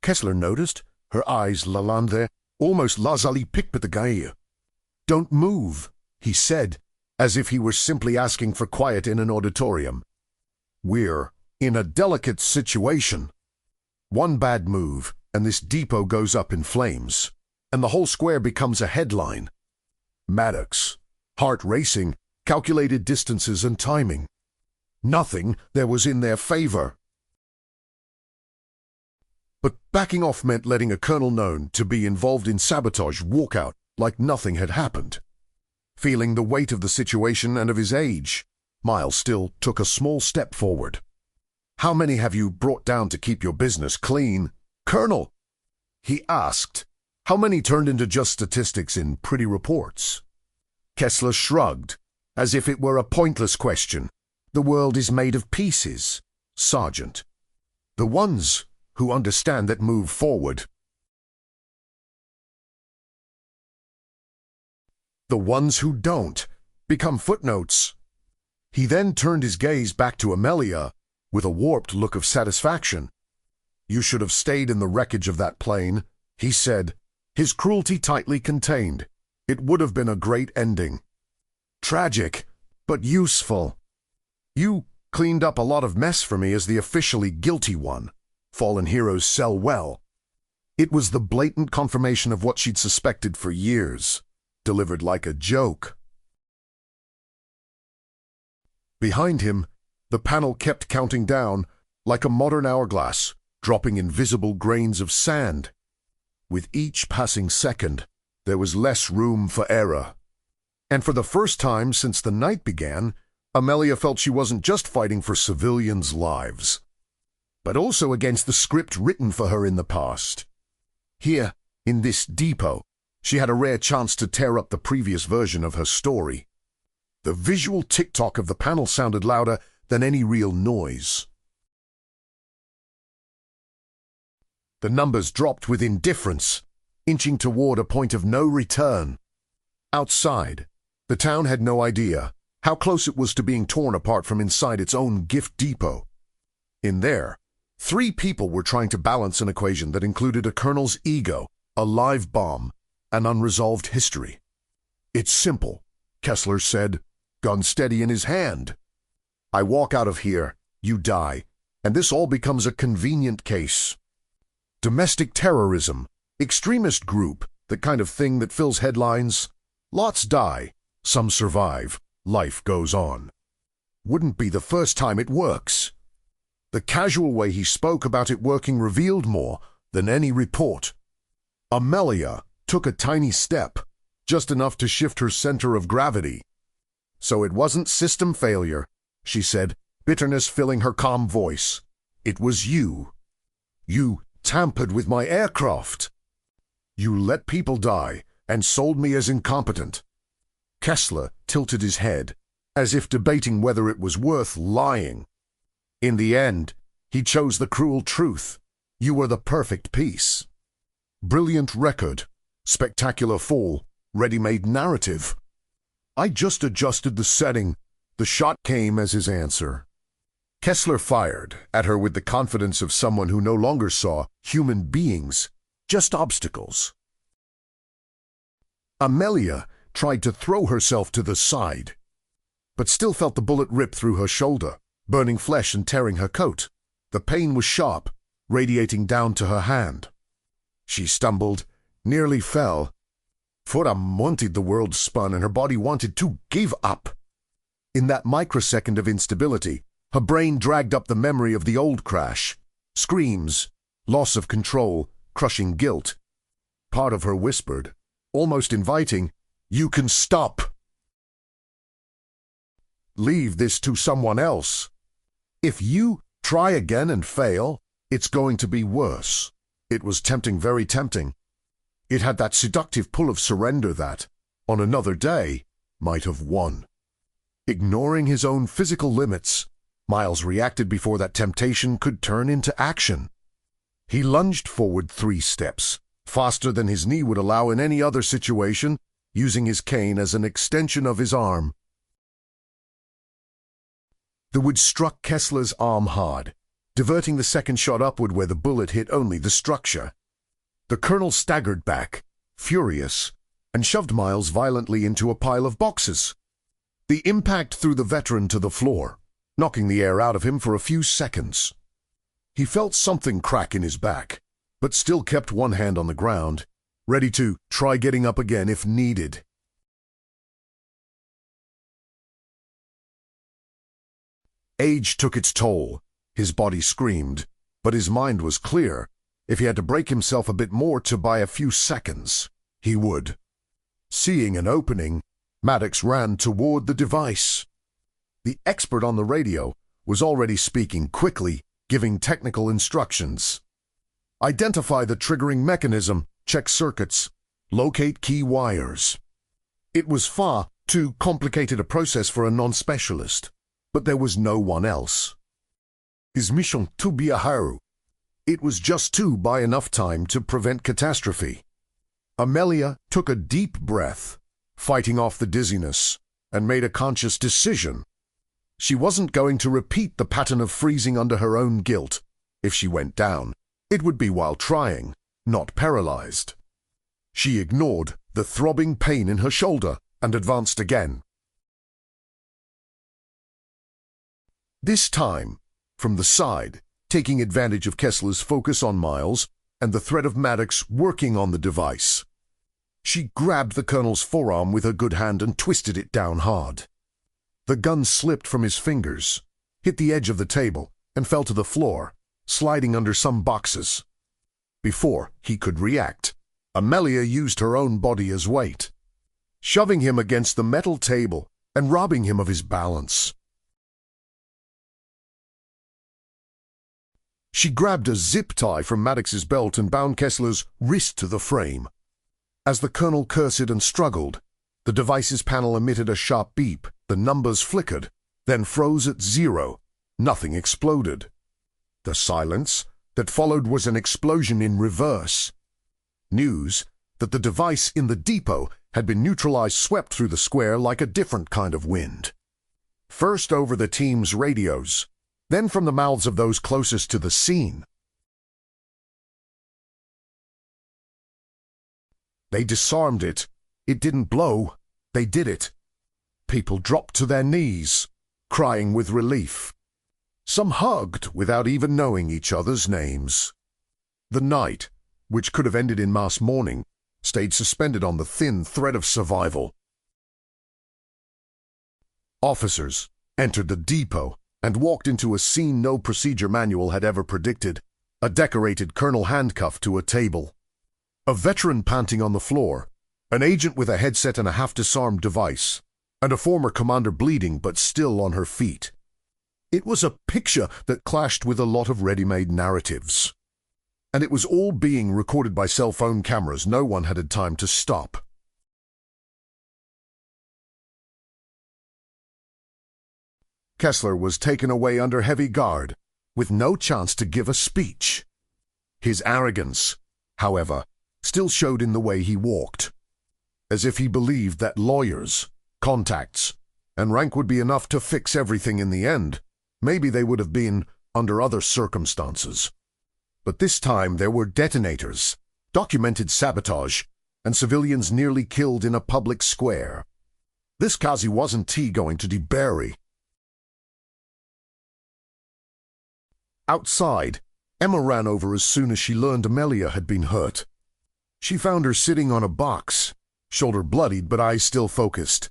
Kessler noticed, her eyes lalande, almost lazuli picked at the guy. "Don't move," he said, as if he were simply asking for quiet in an auditorium. "We're in a delicate situation. One bad move, and this depot goes up in flames, and the whole square becomes a headline." Maddox, heart racing, calculated distances and timing. Nothing there was in their favor. But backing off meant letting a colonel known to be involved in sabotage walk out like nothing had happened. Feeling the weight of the situation and of his age, Miles still took a small step forward. "How many have you brought down to keep your business clean, Colonel?" he asked. "How many turned into just statistics in pretty reports?" Kessler shrugged, as if it were a pointless question. "The world is made of pieces, Sergeant. The ones who understand that move forward. The ones who don't become footnotes." He then turned his gaze back to Amelia with a warped look of satisfaction. "You should have stayed in the wreckage of that plane," he said, his cruelty tightly contained. "It would have been a great ending. Tragic, but useful. You cleaned up a lot of mess for me as the officially guilty one. Fallen heroes sell well." It was the blatant confirmation of what she'd suspected for years, delivered like a joke. Behind him, the panel kept counting down, like a modern hourglass, dropping invisible grains of sand. With each passing second, there was less room for error. And for the first time since the night began, Amelia felt she wasn't just fighting for civilians' lives, but also against the script written for her in the past. Here, in this depot, she had a rare chance to tear up the previous version of her story. The visual tick-tock of the panel sounded louder than any real noise. The numbers dropped with indifference, inching toward a point of no return. Outside, the town had no idea how close it was to being torn apart from inside its own gift depot. In there, 3 people were trying to balance an equation that included a colonel's ego, a live bomb, and unresolved history. "It's simple," Kessler said, gun steady in his hand. "I walk out of here, you die, and this all becomes a convenient case. Domestic terrorism, extremist group, the kind of thing that fills headlines. Lots die, some survive, life goes on. Wouldn't be the first time it works." The casual way he spoke about it working revealed more than any report. Amelia took a tiny step, just enough to shift her center of gravity. "So it wasn't system failure," she said, bitterness filling her calm voice. "It was you. You tampered with my aircraft. You let people die and sold me as incompetent." Kessler tilted his head, as if debating whether it was worth lying. In the end, he chose the cruel truth. You were the perfect piece. Brilliant record, spectacular fall, ready-made narrative. "I just adjusted the setting." The shot came as his answer. Kessler fired at her with the confidence of someone who no longer saw human beings, just obstacles. Amelia tried to throw herself to the side, but still felt the bullet rip through her shoulder, burning flesh and tearing her coat. The pain was sharp, radiating down to her hand. She stumbled, nearly fell. For a moment the world spun and her body wanted to give up. In that microsecond of instability, her brain dragged up the memory of the old crash. Screams, loss of control, crushing guilt. Part of her whispered, almost inviting, "You can stop. Leave this to someone else. If you try again and fail, it's going to be worse." It was tempting, very tempting. It had that seductive pull of surrender that, on another day, might have won. Ignoring his own physical limits, Miles reacted before that temptation could turn into action. He lunged forward 3 steps, faster than his knee would allow in any other situation, using his cane as an extension of his arm. The wood struck Kessler's arm hard, diverting the second shot upward where the bullet hit only the structure. The colonel staggered back, furious, and shoved Miles violently into a pile of boxes. The impact threw the veteran to the floor, knocking the air out of him for a few seconds. He felt something crack in his back, but still kept one hand on the ground, ready to try getting up again if needed. Age took its toll. His body screamed, but his mind was clear. If he had to break himself a bit more to buy a few seconds, he would. Seeing an opening, Maddox ran toward the device. The expert on the radio was already speaking quickly, giving technical instructions. Identify the triggering mechanism, check circuits, locate key wires. It was far too complicated a process for a non-specialist, but there was no one else. His mission to be a hero. It was just to buy enough time to prevent catastrophe. Amelia took a deep breath, fighting off the dizziness, and made a conscious decision. She wasn't going to repeat the pattern of freezing under her own guilt. If she went down, it would be while trying, not paralyzed. She ignored the throbbing pain in her shoulder and advanced again. This time, from the side, taking advantage of Kessler's focus on Miles and the threat of Maddox working on the device. She grabbed the colonel's forearm with her good hand and twisted it down hard. The gun slipped from his fingers, hit the edge of the table, and fell to the floor, sliding under some boxes. Before he could react, Amelia used her own body as weight, shoving him against the metal table and robbing him of his balance. She grabbed a zip tie from Maddox's belt and bound Kessler's wrist to the frame. As the colonel cursed and struggled, the device's panel emitted a sharp beep. The numbers flickered, then froze at 0. Nothing exploded. The silence that followed was an explosion in reverse. News that the device in the depot had been neutralized swept through the square like a different kind of wind. First over the team's radios, then from the mouths of those closest to the scene. They disarmed it. It didn't blow. They did it. People dropped to their knees, crying with relief. Some hugged without even knowing each other's names. The night, which could have ended in mass mourning, stayed suspended on the thin thread of survival. Officers entered the depot and walked into a scene no procedure manual had ever predicted, a decorated colonel handcuffed to a table. A veteran panting on the floor, an agent with a headset and a half-disarmed device, and a former commander bleeding but still on her feet. It was a picture that clashed with a lot of ready-made narratives. And it was all being recorded by cell phone cameras. No one had time to stop. Kessler was taken away under heavy guard, with no chance to give a speech. His arrogance, however, still showed in the way he walked, as if he believed that lawyers, contacts, and rank would be enough to fix everything in the end. Maybe they would have been under other circumstances. But this time there were detonators, documented sabotage, and civilians nearly killed in a public square. This Kazi wasn't going to debury. Outside, Emma ran over as soon as she learned Amelia had been hurt. She found her sitting on a box, shoulder bloodied but eyes still focused.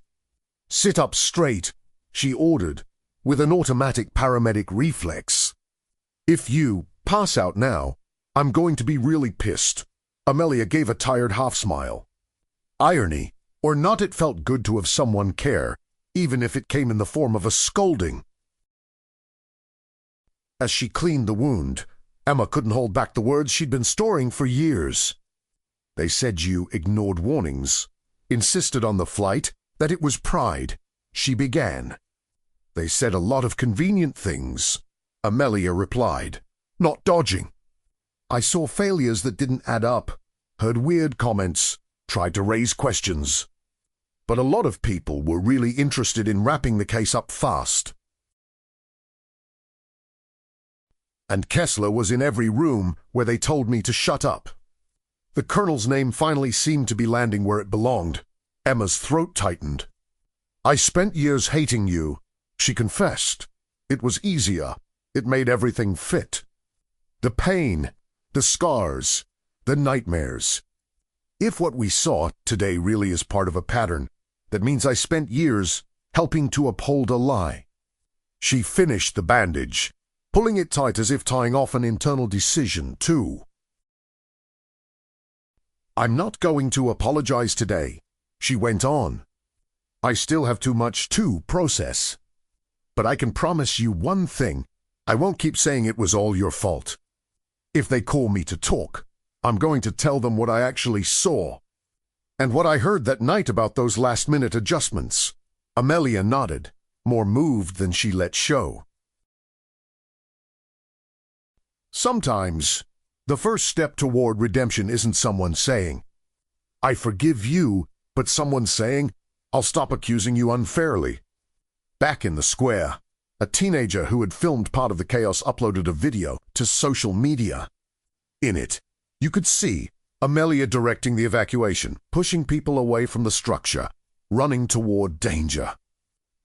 "Sit up straight," she ordered, with an automatic paramedic reflex. "If you pass out now, I'm going to be really pissed." Amelia gave a tired half-smile. Irony, or not, it felt good to have someone care, even if it came in the form of a scolding. As she cleaned the wound, Emma couldn't hold back the words she'd been storing for years. "They said you ignored warnings, insisted on the flight, that it was pride," she began. "They said a lot of convenient things," Amelia replied, not dodging. "I saw failures that didn't add up, heard weird comments, tried to raise questions. But a lot of people were really interested in wrapping the case up fast. And Kessler was in every room where they told me to shut up." The colonel's name finally seemed to be landing where it belonged. Emma's throat tightened. "I spent years hating you," she confessed. "It was easier. It made everything fit. The pain, the scars, the nightmares. If what we saw today really is part of a pattern, that means I spent years helping to uphold a lie." She finished the bandage, pulling it tight as if tying off an internal decision, too. "I'm not going to apologize today," she went on. "I still have too much to process. But I can promise you one thing. I won't keep saying it was all your fault. If they call me to talk, I'm going to tell them what I actually saw. And what I heard that night about those last-minute adjustments." Amelia nodded, more moved than she let show. Sometimes, the first step toward redemption isn't someone saying, "I forgive you," but someone saying, "I'll stop accusing you unfairly." Back in the square, a teenager who had filmed part of the chaos uploaded a video to social media. In it, you could see Amelia directing the evacuation, pushing people away from the structure, running toward danger.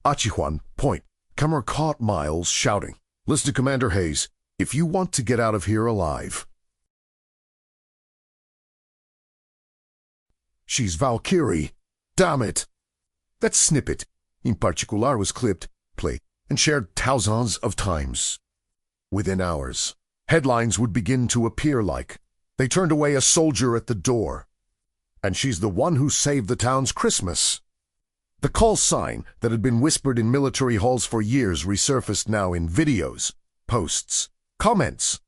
Achihuan, point. Camera caught Miles shouting, "Listen to Commander Hayes. If you want to get out of here alive." "She's Valkyrie. Damn it!" That snippet, in particular, was clipped, played, and shared thousands of times. Within hours, headlines would begin to appear like, "They turned away a soldier at the door," and "She's the one who saved the town's Christmas." The call sign that had been whispered in military halls for years resurfaced now in videos, posts, comments.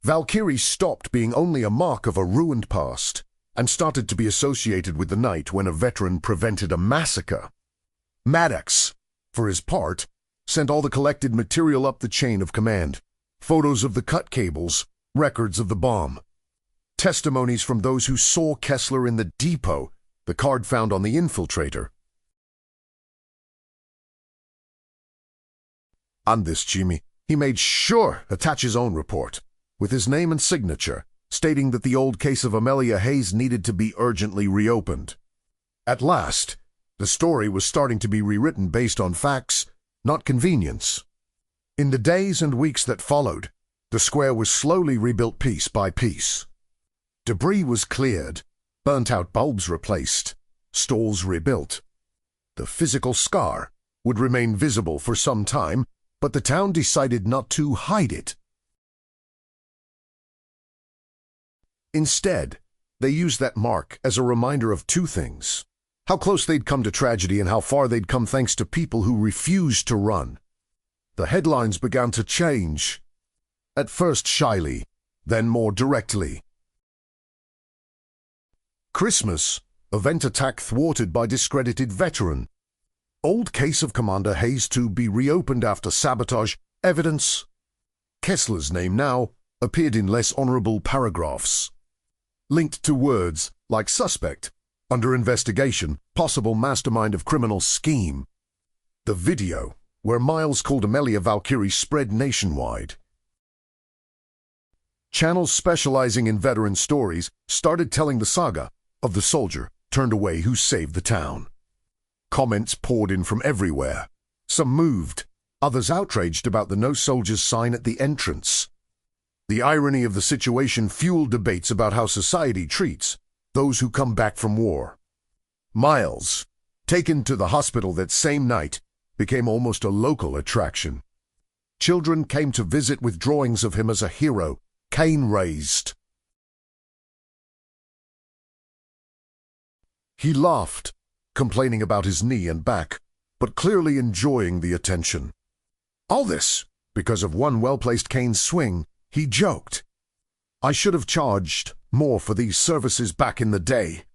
Valkyrie stopped being only a mark of a ruined past and started to be associated with the night when a veteran prevented a massacre. Maddox, for his part, sent all the collected material up the chain of command. Photos of the cut cables, records of the bomb. Testimonies from those who saw Kessler in the depot, the card found on the infiltrator. On this, Jimmy, he made sure attach his own report, with his name and signature, stating that the old case of Amelia Hayes needed to be urgently reopened. At last, the story was starting to be rewritten based on facts, not convenience. In the days and weeks that followed, the square was slowly rebuilt piece by piece. Debris was cleared, burnt-out bulbs replaced, stalls rebuilt. The physical scar would remain visible for some time, but the town decided not to hide it. Instead, they used that mark as a reminder of two things: how close they'd come to tragedy and how far they'd come thanks to people who refused to run. The headlines began to change, at first shyly, then more directly. Christmas, event attack thwarted by discredited veteran. Old case of Commander Hayes to be reopened after sabotage, evidence. Kessler's name now appeared in less honorable paragraphs, linked to words like suspect, under investigation, possible mastermind of criminal scheme. The video, where Miles called Amelia Valkyrie, spread nationwide. Channels specializing in veteran stories started telling the saga of the soldier turned away who saved the town. Comments poured in from everywhere. Some moved, others outraged about the "No Soldiers" sign at the entrance. The irony of the situation fueled debates about how society treats those who come back from war. Miles, taken to the hospital that same night, became almost a local attraction. Children came to visit with drawings of him as a hero, cane raised. He laughed, complaining about his knee and back, but clearly enjoying the attention. All this because of one well-placed cane swing. He joked, "I should have charged more for these services back in the day."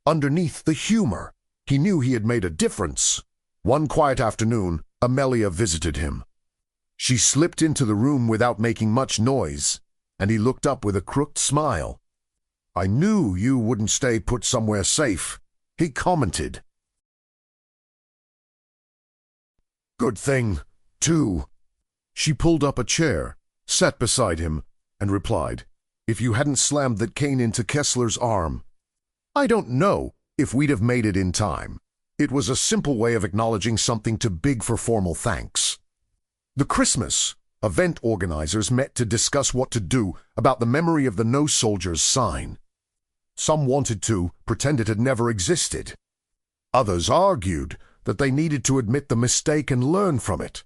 Underneath the humor, he knew he had made a difference. One quiet afternoon, Amelia visited him. She slipped into the room without making much noise, and he looked up with a crooked smile. "I knew you wouldn't stay put somewhere safe," he commented. "Good thing, too." She pulled up a chair, sat beside him, and replied, "If you hadn't slammed that cane into Kessler's arm, I don't know if we'd have made it in time." It was a simple way of acknowledging something too big for formal thanks. The Christmas event organizers met to discuss what to do about the memory of the "No Soldiers" sign. Some wanted to pretend it had never existed. Others argued that they needed to admit the mistake and learn from it.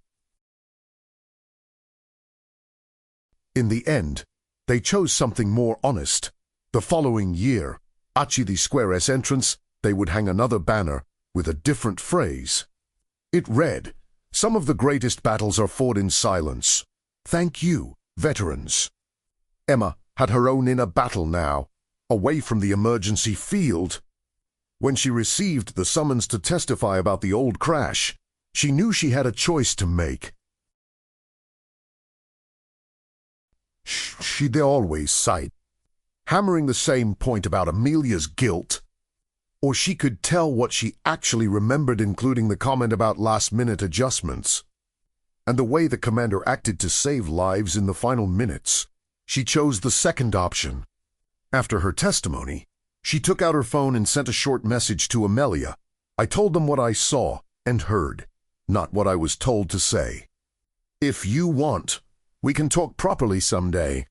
In the end, they chose something more honest. The following year, at the Square's entrance, they would hang another banner with a different phrase. It read, "Some of the greatest battles are fought in silence. Thank you, veterans." Emma had her own inner battle now, away from the emergency field. When she received the summons to testify about the old crash, she knew she had a choice to make. She'd always sighed, hammering the same point about Amelia's guilt. Or she could tell what she actually remembered, including the comment about last-minute adjustments. And the way the commander acted to save lives in the final minutes, she chose the second option. After her testimony, she took out her phone and sent a short message to Amelia. "I told them what I saw and heard, not what I was told to say. If you want, we can talk properly someday."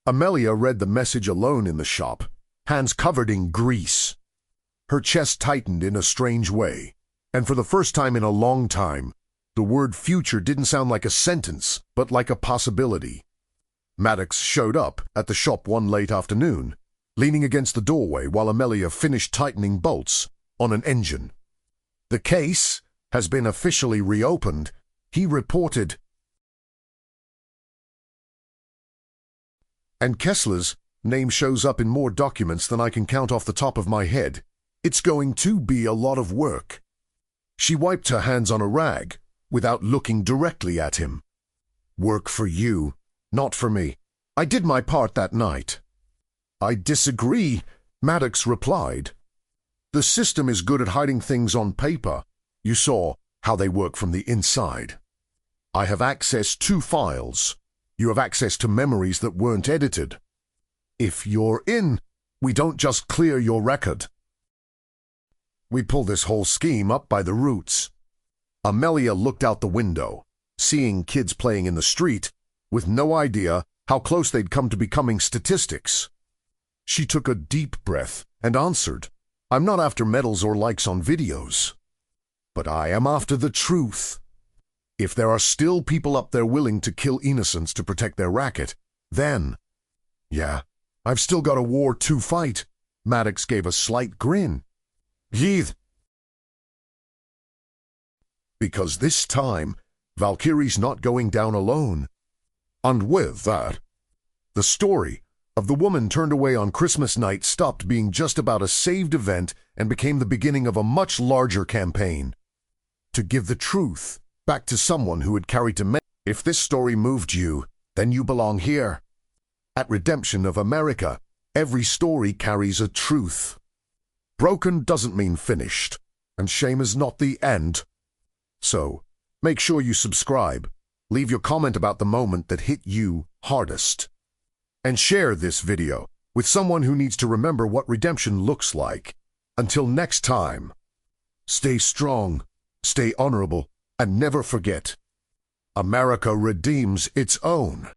Amelia read the message alone in the shop, hands covered in grease. Her chest tightened in a strange way, and for the first time in a long time, the word future didn't sound like a sentence, but like a possibility. Maddox showed up at the shop one late afternoon, leaning against the doorway while Amelia finished tightening bolts on an engine. "The case has been officially reopened," he reported. "And Kessler's name shows up in more documents than I can count off the top of my head. It's going to be a lot of work." She wiped her hands on a rag without looking directly at him. "Work for you, not for me. I did my part that night." "I disagree," Maddox replied. "The system is good at hiding things on paper. You saw how they work from the inside. I have access to files. You have access to memories that weren't edited. If you're in, we don't just clear your record. We pull this whole scheme up by the roots." Amelia looked out the window, seeing kids playing in the street, with no idea how close they'd come to becoming statistics. She took a deep breath and answered, "I'm not after medals or likes on videos. But I am after the truth." If there are still people up there willing to kill innocents to protect their racket, then... Yeah, I've still got a war to fight. Maddox gave a slight grin. Yeeth. Because this time, Valkyrie's not going down alone. And with that, the story of the woman turned away on Christmas night stopped being just about a saved event and became the beginning of a much larger campaign. To give the truth back to someone who had carried to many. If this story moved you, then you belong here. At Redemption of America, every story carries a truth. Broken doesn't mean finished, and shame is not the end. So, make sure you subscribe, leave your comment about the moment that hit you hardest, and share this video with someone who needs to remember what redemption looks like. Until next time, stay strong, stay honorable, and never forget, America redeems its own.